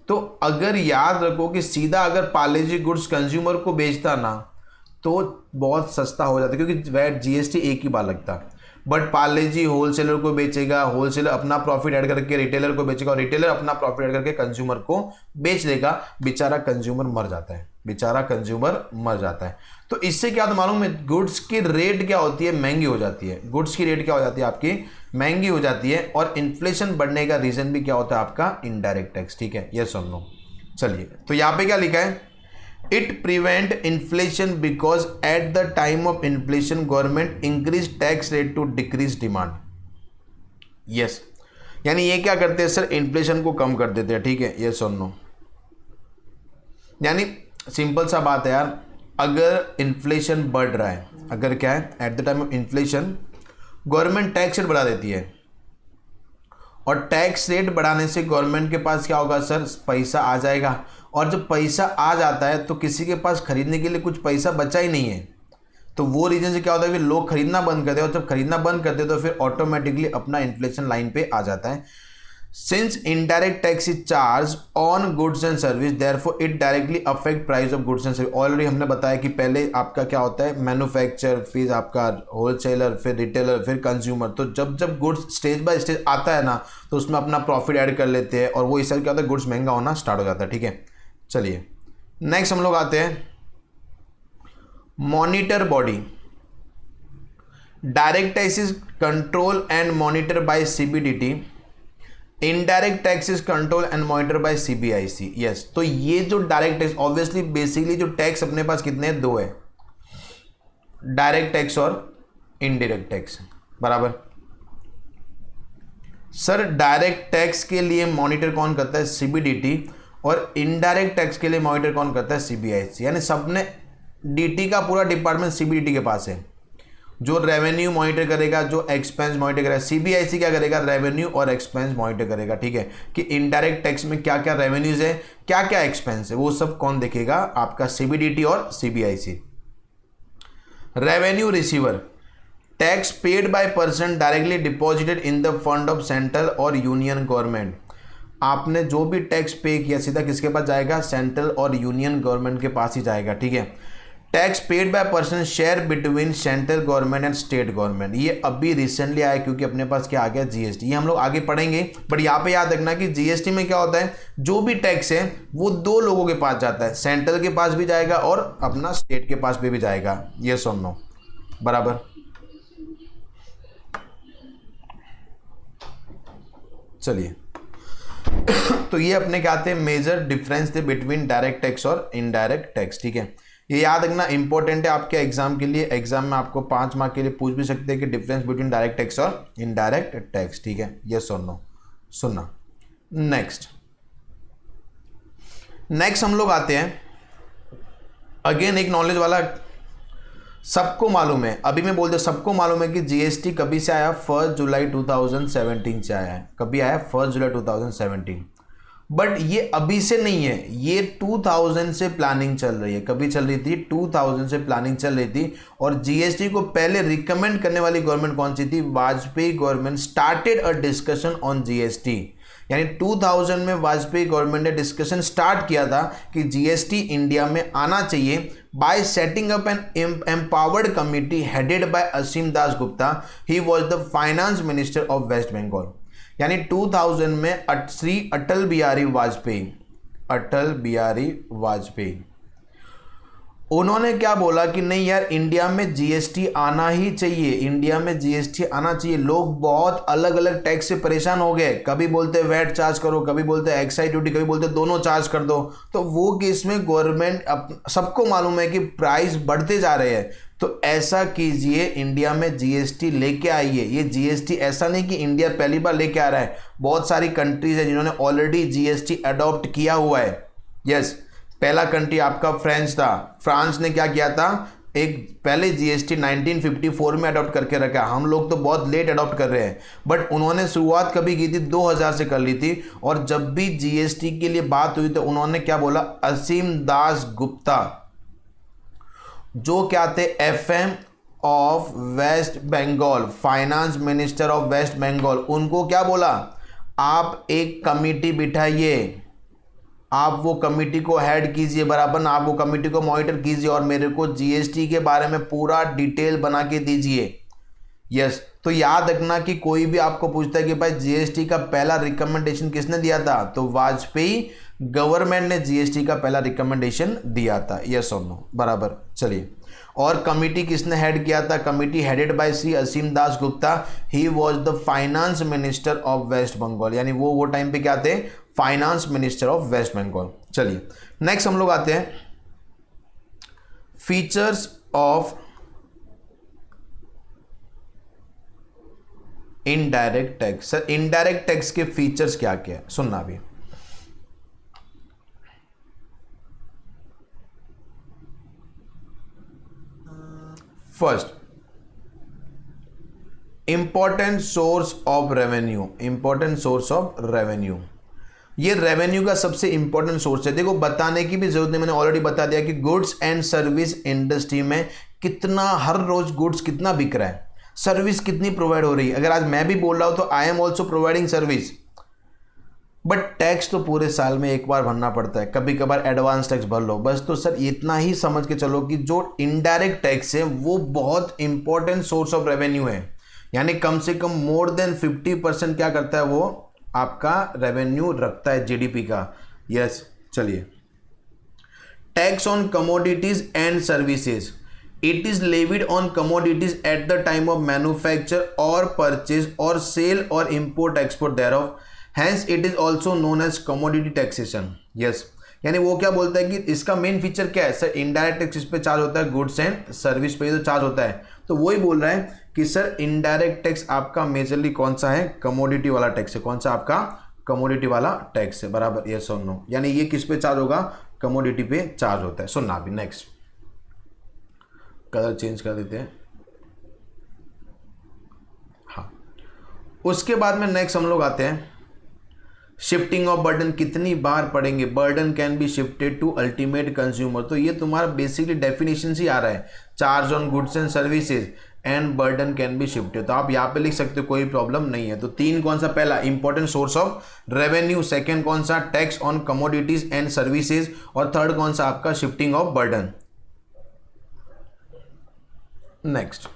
तो अगर याद रखो कि सीधा अगर पार्लेजी गुड्स कंज्यूमर को बेचता ना तो बहुत सस्ता हो जाता, क्योंकि वैट जीएसटी एक ही बार लगता। बट पार्लेजी होलसेलर को बेचेगा, होलसेलर अपना प्रॉफिट ऐड करके रिटेलर को बेचेगा, और रिटेलर अपना प्रॉफिट ऐड करके कंज्यूमर को बेच देगा। बेचारा कंज्यूमर मर जाता है, बेचारा कंज्यूमर मर जाता है। तो इससे क्या तो मालूम है, गुड्स की रेट क्या होती है? महंगी हो जाती है। गुड्स की रेट क्या हो जाती है आपकी? महंगी हो जाती है। और इन्फ्लेशन बढ़ने का रीजन भी क्या होता है आपका? Indirect tax. ठीक है, ये सुन लो। चलिए तो यहाँ पे क्या लिखा है? It prevent inflation because at the time of inflation government increase tax rate to decrease demand. Yes, यानी ये क्या करते हैं सर? इन्फ्लेशन को कम कर देते हैं। ठीक है, ये सुन लो। यानी सिंपल सा बात है यार, अगर इन्फ्लेशन बढ़ रहा है, अगर क्या है eight the time of inflation government tax rate बढ़ा देती है, और टैक्स रेट बढ़ाने से गवर्नमेंट के पास क्या होगा सर? पैसा आ जाएगा। और जब पैसा आ जाता है तो किसी के पास खरीदने के लिए कुछ पैसा बचा ही नहीं है। तो वो रीजन से क्या होता है कि लोग खरीदना बंद करते हैं, और जब खरीदना बंद करते हैं तो फिर ऑटोमेटिकली अपना इन्फ्लेशन लाइन पे आ जाता है। Since indirect tax is charge on goods and service therefore it directly affect price of goods and service. Already हमने बताया कि पहले आपका क्या होता है? मैन्युफैक्चर, फिर आपका होलसेलर, फिर रिटेलर, फिर कंज्यूमर। तो जब जब गुड्स स्टेज बाय स्टेज आता है ना तो उसमें अपना प्रॉफिट ऐड कर लेते हैं, और वो इससे क्या होता है? गुड्स महंगा होना स्टार्ट हो जाता है। ठीक है, चलिए नेक्स्ट हम लोग आते हैं monitor body. Direct tax is control and monitor by CBDT indirect tax is control and monitor by CBIC. Yes, तो ये जो डायरेक्ट टैक्स, ऑब्वियसली बेसिकली जो टैक्स अपने पास कितने हैं, दो है, डायरेक्ट टैक्स और इनडायरेक्ट टैक्स, बराबर। सर डायरेक्ट टैक्स के लिए मॉनिटर कौन करता है, सीबीडीटी, और इनडायरेक्ट टैक्स के लिए मॉनिटर कौन करता है, सीबीआईसी। यानी सबने डीटी का पूरा डिपार्टमेंट सीबीडीटी के पास है, जो रेवेन्यू मॉनिटर करेगा, जो एक्सपेंस मॉनिटर करेगा। सीबीआईसी क्या करेगा, रेवेन्यू और एक्सपेंस मॉनिटर करेगा, ठीक है, कि इनडायरेक्ट टैक्स में क्या क्या रेवेन्यूज है, क्या क्या एक्सपेंस है, वो सब कौन देखेगा, आपका सीबीडीटी और CBIC. Revenue receiver, tax paid by person directly deposited in the fund of central और यूनियन गवर्नमेंट। आपने जो भी टैक्स पे किया सीधा किसके पास जाएगा, सेंट्रल और यूनियन गवर्नमेंट के पास ही जाएगा, ठीक है। Tax paid by person share between central government and state government, ये अभी रिसेंटली आया क्योंकि अपने पास क्या आ गया, जीएसटी। ये हम लोग आगे पढ़ेंगे, बट यहाँ पे याद रखना कि जीएसटी में क्या होता है, जो भी टैक्स है वो दो लोगों के पास जाता है, सेंट्रल के पास भी जाएगा और अपना स्टेट के पास भी जाएगा। ये सुन लो, बराबर। चलिए तो ये अपने क्या थे, मेजर डिफरेंस थे बिटवीन डायरेक्ट टैक्स और इनडायरेक्ट टैक्स, ठीक है। ये याद रखना इंपॉर्टेंट है आपके एग्जाम के लिए, एग्जाम में आपको 5 मार्क के लिए पूछ भी सकते हैं कि डिफरेंस बिटवीन डायरेक्ट टैक्स और इनडायरेक्ट टैक्स, ठीक है। ये सुनना। नेक्स्ट हम लोग आते हैं, अगेन एक नॉलेज वाला, सबको मालूम है, अभी मैं बोल दूं सबको मालूम है कि जीएसटी कभी से आया, 1 जुलाई 2017 से आया है। कभी आया, 1 जुलाई 2017। बट ये अभी से नहीं है, ये 2000 से प्लानिंग चल रही है। कभी चल रही थी, 2000 से प्लानिंग चल रही थी। और जीएसटी को पहले रिकमेंड करने वाली गवर्नमेंट कौन सी थी, Vajpayee government started a discussion on GST. यानी 2000 में वाजपेयी गवर्नमेंट ने डिस्कशन स्टार्ट किया था कि जीएसटी इंडिया में आना चाहिए, by setting up an empowered committee headed by Asim Das Gupta. He was the finance minister of West Bengal. यानी 2000 में श्री अटल बिहारी वाजपेयी उन्होंने क्या बोला कि नहीं यार, इंडिया में जीएसटी आना ही चाहिए, इंडिया में जीएसटी आना चाहिए। लोग बहुत अलग अलग टैक्स से परेशान हो गए, कभी बोलते वैट चार्ज करो, कभी बोलते एक्साइज ड्यूटी, कभी बोलते दोनों चार्ज कर दो। तो वो केस में गवर्नमेंट, सबको मालूम है कि प्राइस बढ़ते जा रहे हैं, तो ऐसा कीजिए, इंडिया में जीएसटी लेके आइए। ये जीएसटी ऐसा नहीं कि इंडिया पहली बार लेके आ रहा है, बहुत सारी कंट्रीज है जिन्होंने ऑलरेडी जीएसटी अडॉप्ट किया हुआ है। यस, पहला कंट्री आपका फ्रांस था। फ्रांस ने क्या किया था, एक पहले जीएसटी 1954 में अडॉप्ट करके रखा। हम लोग तो बहुत लेट अडॉप्ट कर रहे हैं, बट उन्होंने शुरुआत कभी की थी, 2000 से कर ली थी। और जब भी जीएसटी के लिए बात हुई तो उन्होंने क्या बोला, असीम दास गुप्ता जो क्या थे, FM of West Bengal, finance minister of West Bengal, उनको क्या बोला, आप एक कमिटी बिठाइए, आप वो कमिटी को हेड कीजिए बराबर ना, आप वो कमिटी को मॉनिटर कीजिए और मेरे को जीएसटी के बारे में पूरा डिटेल बना के दीजिए। यस, तो याद रखना कि कोई भी आपको पूछता है कि भाई जीएसटी का पहला रिकमेंडेशन किसने दिया था, तो वाजपेयी गवर्नमेंट ने जीएसटी का पहला रिकमेंडेशन दिया था। यस और नो, बराबर। चलिए, और कमिटी किसने हेड किया था, committee headed by Shri Asim Das Gupta. He was the finance minister of West Bengal, यानी वो टाइम पे क्या थे, finance minister of West Bengal. चलिए नेक्स्ट हम लोग आते हैं, features of indirect tax. Sir indirect tax के फीचर्स क्या क्या है, सुनना भी। First, important source of revenue, important source of revenue. ये रेवेन्यू का सबसे इंपॉर्टेंट सोर्स है। देखो बताने की भी जरूरत नहीं, मैंने ऑलरेडी बता दिया कि गुड्स एंड सर्विस इंडस्ट्री में कितना हर रोज गुड्स कितना बिक रहा है, सर्विस कितनी प्रोवाइड हो रही है। अगर आज मैं भी बोल रहा हूं तो I am also providing service, but tax तो पूरे साल में एक बार भरना पड़ता है, कभी कभार एडवांस टैक्स भर लो बस। तो सर इतना ही समझ के चलो कि जो इनडायरेक्ट टैक्स है वो बहुत इंपॉर्टेंट सोर्स ऑफ रेवेन्यू है, यानी कम से कम मोर देन 50% क्या करता है, वो आपका रेवेन्यू रखता है जीडीपी का। यस, चलिए, tax on commodities and services, it is levied on commodities at the time of manufacture और परचेज और सेल और import export thereof, hence it is also known as commodity taxation. Yes, यानी वो क्या बोलता है कि इसका मेन फीचर क्या है सर, इनडायरेक्ट टैक्स इस पे चार्ज होता है, गुड्स एंड सर्विस पे तो चार्ज होता है। तो वही बोल रहा है कि सर इनडायरेक्ट टैक्स आपका मेजरली कौन सा है, कमोडिटी वाला टैक्स है। कौन सा आपका, कमोडिटी वाला टैक्स है, बराबर, यस और नो। यानी ये किस पे चार्ज होगा, कमोडिटी पे चार्ज होता है। सुनना अभी नेक्स्ट, कलर चेंज कर देते हैं। हाँ, उसके बाद में नेक्स्ट हम लोग आते हैं शिफ्टिंग ऑफ बर्डन। कितनी बार पढ़ेंगे, burden can be shifted to ultimate consumer. तो ये तुम्हारा बेसिकली डेफिनेशन ही आ रहा है, charge on goods and services and burden can be shifted. तो आप यहाँ पे लिख सकते हो, कोई प्रॉब्लम नहीं है। तो तीन कौन सा, पहला important source of revenue, second कौन सा, tax on commodities and services, और थर्ड कौन सा आपका, शिफ्टिंग ऑफ बर्डन। नेक्स्ट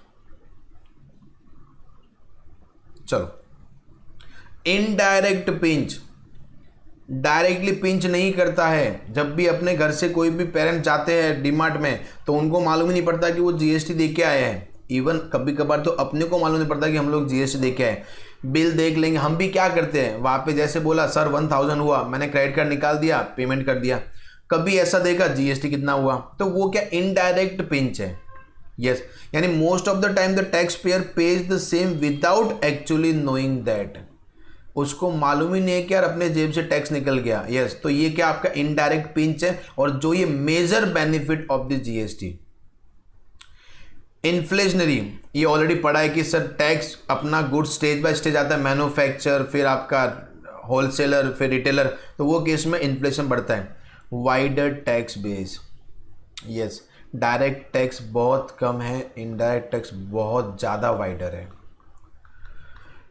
चलो, इनडायरेक्ट पिंच। डायरेक्टली पिंच नहीं करता है। जब भी अपने घर से कोई भी पेरेंट जाते हैं डीमार्ट में तो उनको मालूम ही नहीं पड़ता कि वो जीएसटी दे के आए हैं। इवन कभी कभार तो अपने को मालूम नहीं पड़ता कि हम लोग जीएसटी दे के आए। बिल देख लेंगे, हम भी क्या करते हैं वहाँ पे, जैसे बोला सर 1000 हुआ, मैंने क्रेडिट कार्ड निकाल दिया, पेमेंट कर दिया। कभी ऐसा देखा जीएसटी कितना हुआ, तो वो क्या इनडायरेक्ट पिंच है। यस, यानी most of the time the tax payer page the same without actually knowing that. उसको मालूम ही नहीं है कि यार अपने जेब से टैक्स निकल गया। यस, तो ये क्या आपका इनडायरेक्ट पिंच है, और जो ये major benefit of the GST. Inflationary, ये ऑलरेडी पढ़ा है कि सर टैक्स अपना गुड्स स्टेज बाय स्टेज आता है, मैन्युफैक्चर, फिर आपका होलसेलर, फिर रिटेलर, तो वो केस में इन्फ्लेशन बढ़ता है। Wider tax base, yes, direct tax बहुत कम है, इनडायरेक्ट टैक्स बहुत ज़्यादा वाइडर है।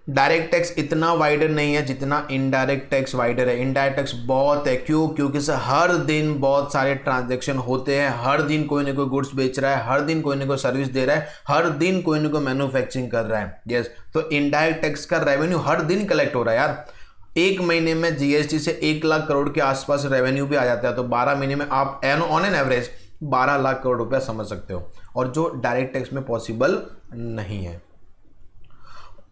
डायरेक्ट टैक्स इतना वाइडर नहीं है जितना इनडायरेक्ट टैक्स वाइडर है। इनडायरेक्ट टैक्स बहुत है, क्यों, क्योंकि सर हर दिन बहुत सारे ट्रांजैक्शन होते हैं, हर दिन कोई ना कोई गुड्स बेच रहा है, हर दिन कोई ना कोई सर्विस दे रहा है, हर दिन कोई ना कोई मैन्युफैक्चरिंग कर रहा है। यस, तो इनडायरेक्ट टैक्स का रेवेन्यू हर दिन कलेक्ट हो रहा है यार। एक महीने में जीएसटी से 1 लाख करोड़ के आसपास रेवेन्यू भी आ जाता है, तो 12 महीने में आप on an average 12 lakh crore रुपया समझ सकते हो, और जो डायरेक्ट टैक्स में पॉसिबल नहीं है।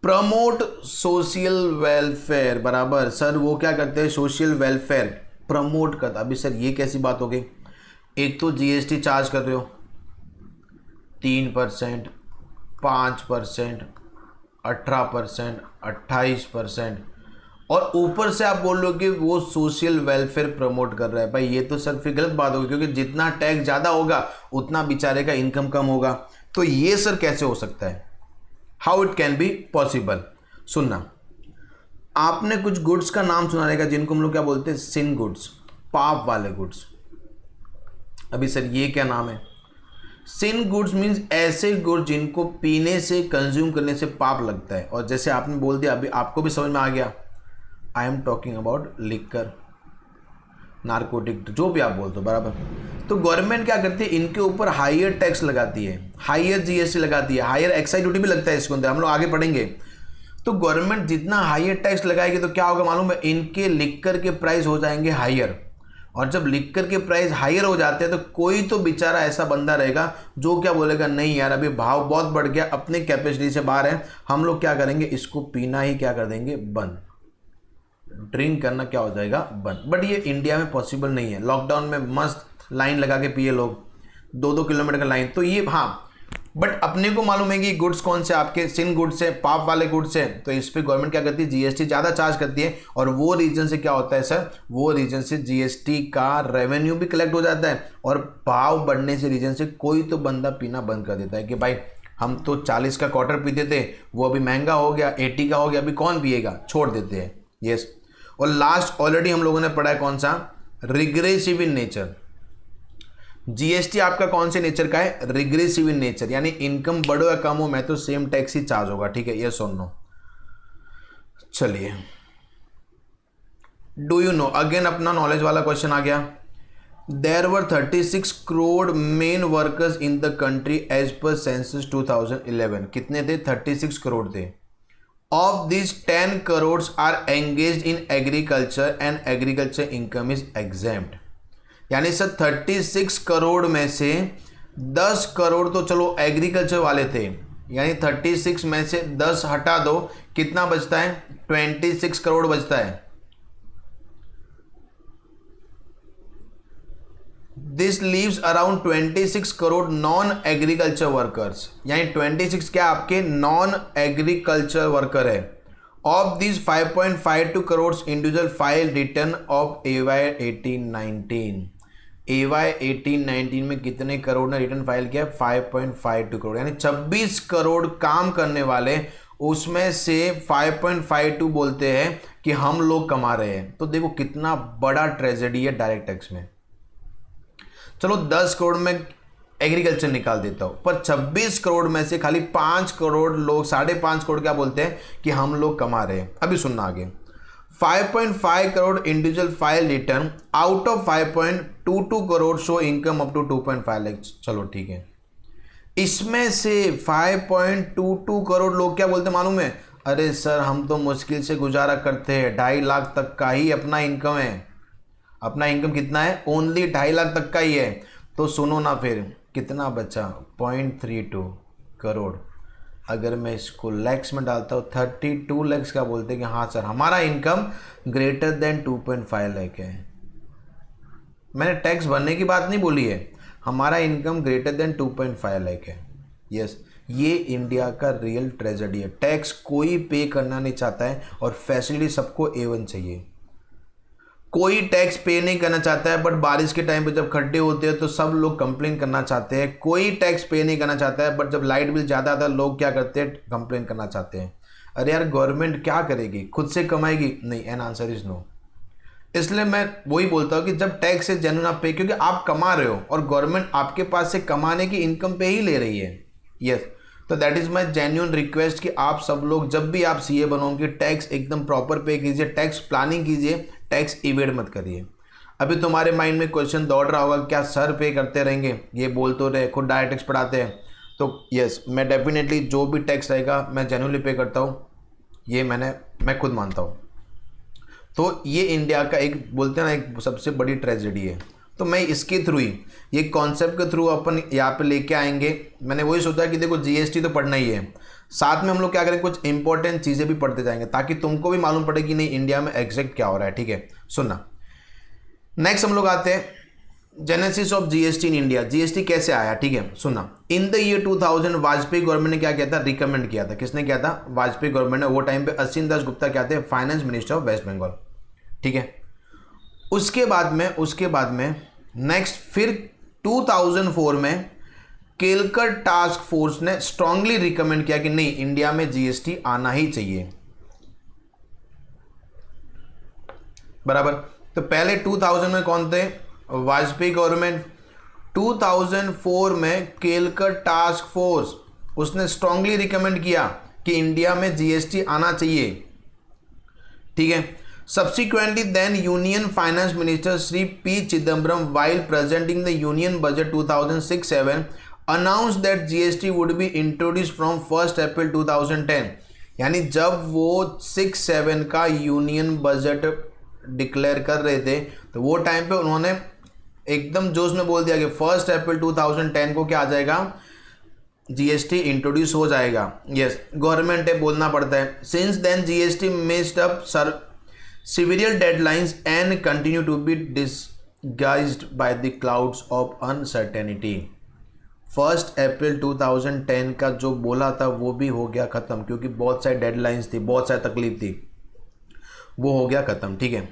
प्रमोट सोशल वेलफेयर, बराबर, सर वो क्या करते हैं, सोशल वेलफेयर प्रमोट करता। अभी सर ये कैसी बात हो गई, एक तो जीएसटी चार्ज कर रहे हो 3%, 5%, 18%, 28%, और ऊपर से आप बोल लो कि वो सोशल वेलफेयर प्रमोट कर रहा है। भाई ये तो सर फिर गलत बात होगी, क्योंकि जितना टैक्स ज़्यादा होगा उतना बेचारे का इनकम कम होगा। तो ये सर कैसे हो सकता है, how it can be possible. सुनना, आपने कुछ गुड्स का नाम सुना रहेगा जिनको हम लोग क्या बोलते हैं, सिन गुड्स, पाप वाले गुड्स। अभी सर ये क्या नाम है, सिन गुड्स मीन्स ऐसे गुड्स जिनको पीने से, कंज्यूम करने से पाप लगता है। और जैसे आपने बोल दिया, अभी आपको भी समझ में आ गया, आई am talking about liquor, narcotic, जो भी आप बोलते हो, बराबर। तो गवर्नमेंट क्या करती है, इनके ऊपर हायर टैक्स लगाती है, हायर जीएसटी लगाती है, हायर एक्साइज ड्यूटी भी लगता है इसके अंदर, हम लोग आगे पढ़ेंगे। तो गवर्नमेंट जितना हायर टैक्स लगाएगी तो क्या होगा मालूम है, इनके लिकर के प्राइस हो जाएंगे हायर। और जब लिकर के प्राइस हायर हो जाते हैं तो कोई तो बेचारा ऐसा बंदा रहेगा जो क्या बोलेगा, नहीं यार अभी भाव बहुत बढ़ गया, अपने कैपेसिटी से बाहर है, हम लोग क्या करेंगे, इसको पीना ही क्या कर देंगे, बंद, ड्रिंक करना क्या हो जाएगा, बंद। बट ये इंडिया में पॉसिबल नहीं है। लॉकडाउन में मस्त लाइन लगा के पिए लोग, 2-2 किलोमीटर का लाइन। तो ये हाँ, बट अपने को मालूम है कि गुड्स कौन से आपके सिन गुड्स है, पाप वाले गुड्स है, तो इस पर गवर्नमेंट क्या करती है, जीएसटी ज़्यादा चार्ज करती है। और वो रीजन से क्या होता है सर, वो रीजन से जीएसटी का रेवेन्यू भी कलेक्ट हो जाता है, और भाव बढ़ने से रीजन से कोई तो बंदा पीना बंद कर देता है कि भाई हम तो 40 का क्वार्टर पीते थे, वो अभी महंगा हो गया, 80 का हो गया, अभी कौन पिएगा, छोड़ देते हैं। यस, और लास्ट ऑलरेडी हम लोगों ने पढ़ा है कौन सा, रिग्रेसिव इन नेचर। जीएसटी आपका कौन से नेचर का है, रिग्रेसिव इन नेचर, यानी इनकम बढ़ो या कम हो मैं तो सेम टैक्स ही चार्ज होगा। ठीक है, यस और नो। चलिए, डू यू नो, अगेन अपना नॉलेज वाला क्वेश्चन आ गया। There were 36 crore main workers in the country as per census 2011। कितने थे, 36 करोड़ थे। Of this 10 crore are engage in agriculture and agriculture income is exempt. यानी सर 36 करोड़ में से 10 करोड़ तो चलो एग्रीकल्चर वाले थे, यानी 36 में से 10 हटा दो, कितना बचता है, 26 करोड़ बचता है। This leaves around 26 crore non agriculture workers, यानी 26 क्या आपके नॉन एग्रीकल्चर वर्कर है। Of this 5.52 crore individual file return of AY 18-19। AY 18-19 में कितने करोड़ ने रिटर्न फाइल किया? 5.52 करोड़, यानी 26 करोड़ काम करने वाले, उसमें से 5.52 बोलते हैं कि हम लोग कमा रहे हैं। तो देखो कितना बड़ा ट्रेजेडी है डायरेक्ट टैक्स में। चलो 10 करोड़ में एग्रीकल्चर निकाल देता हूं, पर 26 करोड़ में से खाली 5 करोड़ लोग, 5.5 करोड़ क्या बोलते हैं कि हम लोग कमा रहे हैं। अभी सुनना आगे। 5.5 crore individual file return out of 5.22 crore show income up to 2.5 lakh. चलो ठीक है, इसमें से 5.22 करोड़ लोग क्या बोलते मालूम है? अरे सर हम तो मुश्किल से गुजारा करते हैं, 2.5 लाख तक का ही अपना इनकम है। अपना इनकम कितना है? ओनली 2.5 लाख तक का ही है। तो सुनो ना, फिर कितना बचा? 0.32 करोड़। अगर मैं इसको लैक्स में डालता हूँ 32 लैक्स का बोलते हैं कि हाँ सर हमारा इनकम ग्रेटर देन 2.5 लाख है। मैंने टैक्स भरने की बात नहीं बोली है, हमारा इनकम ग्रेटर देन 2.5 लाख है। यस, ये इंडिया का रियल ट्रेजेडी है। टैक्स कोई पे करना नहीं चाहता है और फैसिलिटी सबको A1 चाहिए। कोई टैक्स पे नहीं करना चाहता है, बट बारिश के टाइम पे जब खड्डे होते हैं तो सब लोग कंप्लेन करना चाहते हैं। कोई टैक्स पे नहीं करना चाहता है, बट जब लाइट बिल ज़्यादा आता है लोग क्या करते हैं? कंप्लेन करना चाहते हैं। अरे यार गवर्नमेंट क्या करेगी? खुद से कमाएगी? नहीं, एन आंसर इज नो। इसलिए मैं वही बोलता हूँ कि जब टैक्स है जेन्युइन आप पे, क्योंकि आप कमा रहे हो और गवर्नमेंट आपके पास से कमाने की इनकम पे ही ले रही है। यस, तो that is my genuine request कि आप सब लोग जब भी आप CA बनोगे टैक्स एकदम प्रॉपर पे कीजिए, टैक्स प्लानिंग कीजिए, टैक्स इवेड मत करिए। अभी तुम्हारे माइंड में क्वेश्चन दौड़ रहा होगा क्या सर पे करते रहेंगे? ये बोल तो रहे खुद डायरेक्ट टैक्स पढ़ाते हैं। तो यस, मैं डेफिनेटली जो भी टैक्स रहेगा मैं जेन्युइनली पे करता हूँ, ये मैं खुद मानता हूँ। तो ये इंडिया का एक बोलते हैं ना एक सबसे बड़ी ट्रेजेडी है। तो मैं इसके थ्रू ही, ये कॉन्सेप्ट के थ्रू अपन यहाँ पे लेके आएंगे। मैंने वही सोचा कि देखो GST तो पढ़ना ही है, साथ में हम लोग क्या करें कुछ इंपॉर्टेंट चीज़ें भी पढ़ते जाएंगे ताकि तुमको भी मालूम पड़े कि नहीं इंडिया में एग्जैक्ट क्या हो रहा है। ठीक है, सुनना। नेक्स्ट हम लोग आते हैं genesis of GST in India. GST कैसे आया? ठीक है, सुनना। In the year 2000 Vajpayee government ने क्या किया था? रिकमेंड किया था। किसने किया था? वाजपेयी गवर्नमेंट ने। वो टाइम पे अश्विन दास गुप्ता क्या थे? Finance minister of West Bengal. ठीक है, उसके बाद में नेक्स्ट फिर 2004 में केलकर टास्क फोर्स ने स्ट्रांगली रिकमेंड किया कि नहीं इंडिया में GST आना ही चाहिए। बराबर। तो पहले 2000 में कौन थे? वाजपेयी गवर्नमेंट। 2004 में केलकर टास्क फोर्स, उसने स्ट्रांगली रिकमेंड किया कि इंडिया में GST आना चाहिए। ठीक है, Subsequently, then Union Finance Minister Sri P. Chidambaram, while presenting the Union Budget 2006-07, announced that GST would be introduced from 1st April 2010। यानी जब वो 6-7 का यूनियन बजट डिक्लेयर कर रहे थे तो वो टाइम पे उन्होंने एकदम जोश में बोल दिया कि 1 अप्रैल 2010 को क्या आ जाएगा? GST इंट्रोड्यूस हो जाएगा। यस, गवर्नमेंट है, बोलना पड़ता है। Since then GST missed up several deadlines and continue to be disguised by the clouds of uncertainty। 1 अप्रैल 2010 का जो बोला था वो भी हो गया ख़त्म, क्योंकि बहुत सारी डेडलाइंस थी, बहुत सारी तकलीफ थी, वो हो गया ख़त्म। ठीक है,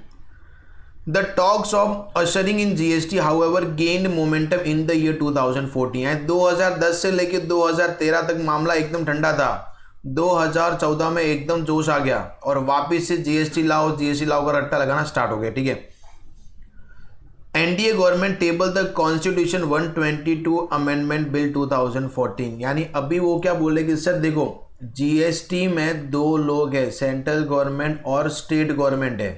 the talks of ushering in GST however gained momentum in the year 2014। 2010 से लेकर 2013 तक मामला एकदम ठंडा था, 2014 में एकदम जोश आ गया और वापस से GST लाओ का रट्टा लगाना स्टार्ट हो गया। ठीक है, NDA government table the constitution 122 amendment bill 2014। यानी अभी वो क्या बोले कि सर देखो GST में दो लोग हैं, सेंट्रल गवर्नमेंट और स्टेट गवर्नमेंट है,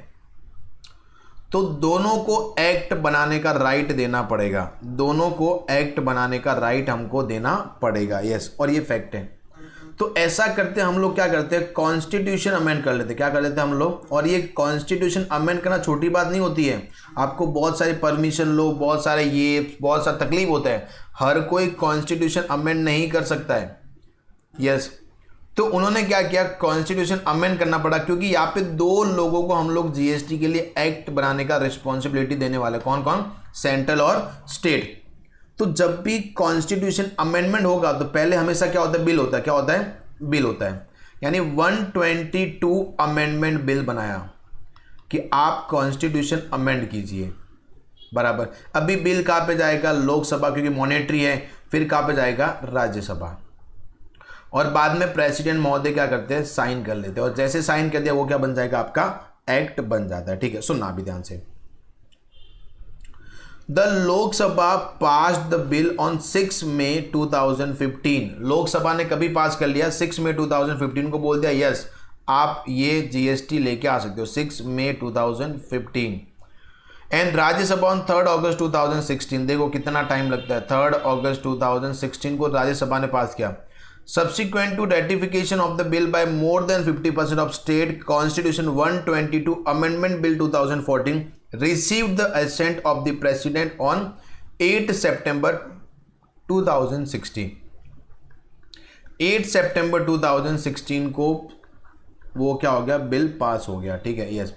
तो दोनों को एक्ट बनाने का राइट देना पड़ेगा, दोनों को एक्ट बनाने का राइट हमको देना पड़ेगा। यस, और ये फैक्ट है। तो ऐसा करते हम लोग क्या करते हैं? कॉन्स्टिट्यूशन अमेंड कर लेते। क्या कर लेते हैं हम लोग? और ये कॉन्स्टिट्यूशन अमेंड करना छोटी बात नहीं होती है, आपको बहुत सारी परमिशन लो, बहुत सारा तकलीफ होता है, हर कोई कॉन्स्टिट्यूशन अमेंड नहीं कर सकता है। यस, तो उन्होंने क्या किया, कॉन्स्टिट्यूशन अमेंड करना पड़ा, क्योंकि यहाँ पे दो लोगों को हम लोग जीएसटी के लिए एक्ट बनाने का रिस्पॉन्सिबिलिटी देने वाले, कौन कौन, सेंट्रल और स्टेट। तो जब भी कॉन्स्टिट्यूशन अमेंडमेंट होगा तो पहले हमेशा क्या होता है, बिल होता है, क्या होता है, बिल होता है। यानी 122 अमेंडमेंट बिल बनाया कि आप कॉन्स्टिट्यूशन अमेंड कीजिए, बराबर। अभी बिल कहाँ पे जाएगा, लोकसभा, क्योंकि मॉनेटरी है, फिर कहाँ पे जाएगा, राज्यसभा, और बाद में प्रेसिडेंट महोदय क्या करते हैं, साइन कर लेते हैं, और जैसे साइन कर दिया वो क्या बन जाएगा, आपका एक्ट बन जाता है। ठीक है, सुनना अभी ध्यान से। The Lok Sabha pass the bill on 6 मई 2015। लोकसभा ने कभी पास कर लिया, 6 मई 2015 को बोल दिया यस आप ये जीएसटी लेके आ सकते हो, 6 मई 2015। एंड राज्यसभा ऑन 3 अगस्त 2016। देखो कितना टाइम लगता है, 3 अगस्त 2016 को राज्यसभा ने पास किया। Subsequent to ratification of the bill by more than 50% of state, Constitution 122 Amendment Bill 2014 received the assent of the President on 8 September 2016। 8 सितंबर 2016 को वो क्या हो गया, बिल पास हो गया। ठीक है, yes.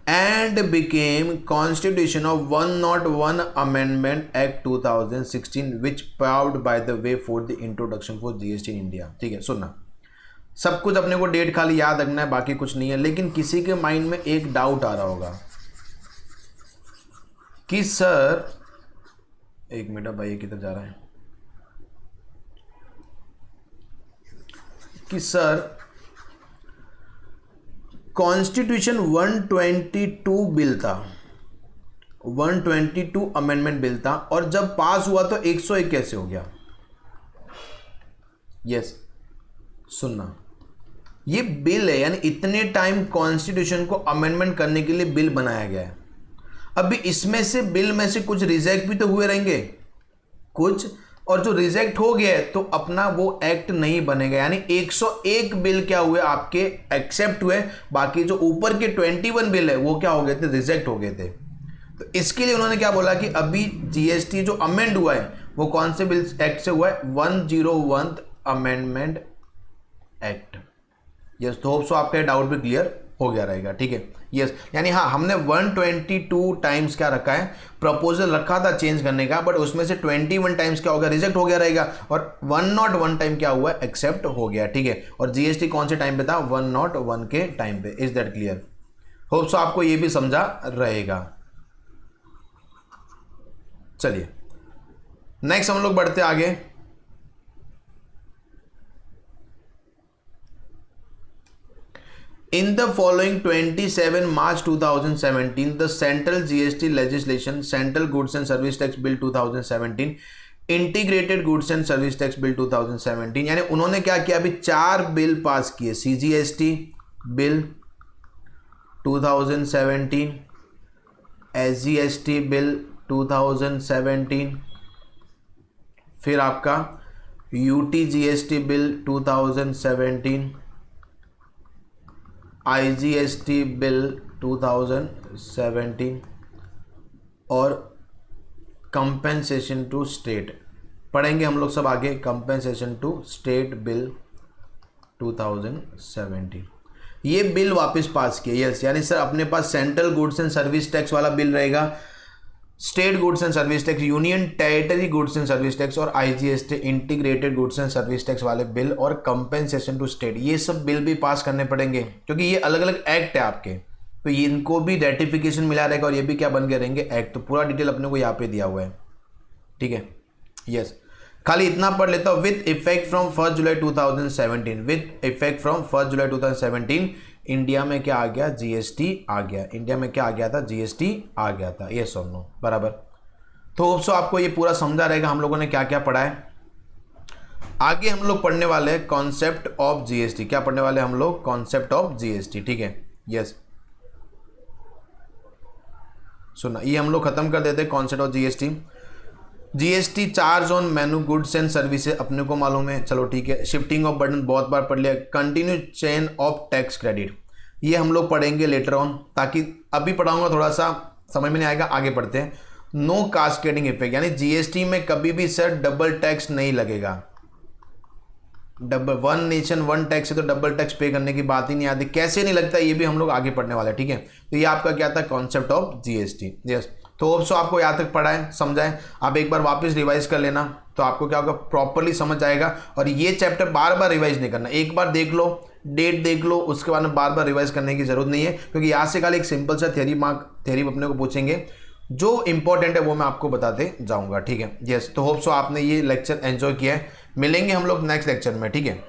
And became constitution of 101 amendment act 2016 which paved by the way for the introduction for GST in India. ठीक है, सुनना, सब कुछ अपने को डेट खाली याद रखना है, बाकी कुछ नहीं है। लेकिन किसी के माइंड में एक डाउट आ रहा होगा कि सर, एक मिनट भाई, किधर जा रहा है, कि सर कॉन्स्टिट्यूशन 122 बिल था, 122 अमेंडमेंट बिल था, और जब पास हुआ तो 101 कैसे हो गया। यस, सुनना, ये बिल है, यानी इतने टाइम कॉन्स्टिट्यूशन को अमेंडमेंट करने के लिए बिल बनाया गया है। अभी इसमें से बिल में से कुछ रिजेक्ट भी तो हुए रहेंगे कुछ, और जो रिजेक्ट हो गया है तो अपना वो एक्ट नहीं बनेगा। यानी 101 बिल क्या हुए, आपके एक्सेप्ट हुए, बाकी जो ऊपर के 21 बिल है वो क्या हो गए थे, रिजेक्ट हो गए थे। तो इसके लिए उन्होंने क्या बोला कि अभी जीएसटी जो अमेंड हुआ है वो कौन से बिल एक्ट से हुआ है, 101 अमेंडमेंट एक्ट। यस, तो होप सो आपका डाउट भी क्लियर हो गया रहेगा। ठीक है, यस। यानी हाँ, हमने 122 टाइम्स क्या रखा है, प्रपोजल रखा था चेंज करने का, बट उसमें से 21 टाइम्स क्या हो गया, रिजेक्ट हो गया रहेगा, और 101 टाइम क्या हुआ, एक्सेप्ट हो गया। ठीक है, और जीएसटी कौन से टाइम पे था, 101 के टाइम पे। Is that clear? होप सो आपको ये भी समझा रहेगा। चलिए नेक्स्ट हम लोग बढ़ते आगे। In the following 27 March 2017, the Central GST legislation, Central Goods and Service Tax Bill 2017, Integrated Goods and Service Tax Bill 2017, यानी उन्होंने क्या किया, अभी 4 बिल पास किए। CGST बिल 2017, SGST बिल 2017, फिर आपका UTGST बिल 2017, IGST बिल 2017, और कंपेंसेशन टू स्टेट पढ़ेंगे हम लोग सब आगे। कंपेंसेशन टू स्टेट बिल 2017, ये बिल वापस पास किए। यस, यानी सर अपने पास central goods and service tax वाला बिल रहेगा, state goods and service tax, union territory goods and service tax, और IGST integrated goods and service tax वाले बिल, और कंपेंसेशन टू स्टेट, ये सब बिल भी पास करने पड़ेंगे क्योंकि ये अलग अलग एक्ट है आपके, तो इनको भी रेटिफिकेशन मिला रहेगा और ये भी क्या बन के रहेंगे, एक्ट। तो पूरा डिटेल अपने को यहाँ पे दिया हुआ है। ठीक है, यस, खाली इतना पढ़ लेता हूँ। With effect from 1 July 2017, with effect from 1 July 2017 India में क्या आ गया, जीएसटी आ गया। इंडिया में क्या आ गया था, जीएसटी आ गया था। यस और नो, बराबर। तो होप सो आपको ये पूरा समझा रहेगा हम लोगों ने क्या क्या पढ़ा है। आगे हम लोग पढ़ने वाले हैं कॉन्सेप्ट ऑफ जीएसटी। क्या पढ़ने वाले हम लोग, कॉन्सेप्ट ऑफ जीएसटी। ठीक है, यस, सुना, ये हम लोग खत्म कर देते हैं concept of GST. GST charge on menu goods and services अपने को मालूम है, चलो ठीक है। शिफ्टिंग ऑफ बर्डन बहुत बार पढ़ लिया। Continue chain of tax credit, ये हम लोग पढ़ेंगे लेटर ऑन, ताकि अभी पढ़ाऊंगा थोड़ा सा समझ में नहीं आएगा, आगे पढ़ते हैं। नो कास्केडिंग इफेक्ट, यानी जीएसटी में कभी भी सर डबल टैक्स नहीं लगेगा, double one nation one tax है तो डबल टैक्स पे करने की बात ही नहीं आती, कैसे नहीं लगता, ये भी हम लोग आगे पढ़ने वाले हैं, ठीक है। तो ये आपका क्या था, कॉन्सेप्ट ऑफ जीएसटी। यस, तो होप सो आपको यहाँ तक पढ़ा है, समझा है। आप एक बार वापस रिवाइज कर लेना तो आपको क्या होगा, प्रॉपरली समझ आएगा। और ये चैप्टर बार बार रिवाइज नहीं करना, एक बार देख लो, डेट देख लो, उसके बाद में बार बार रिवाइज करने की जरूरत नहीं है, क्योंकि यहाँ से खाली एक सिंपल सा थ्योरी अपने को पूछेंगे, जो इंपॉर्टेंट है वो मैं आपको बताते जाऊंगा, ठीक है। यस, तो होप सो आपने ये लेक्चर एंजॉय किया है। मिलेंगे हम लोग नेक्स्ट लेक्चर में, ठीक है।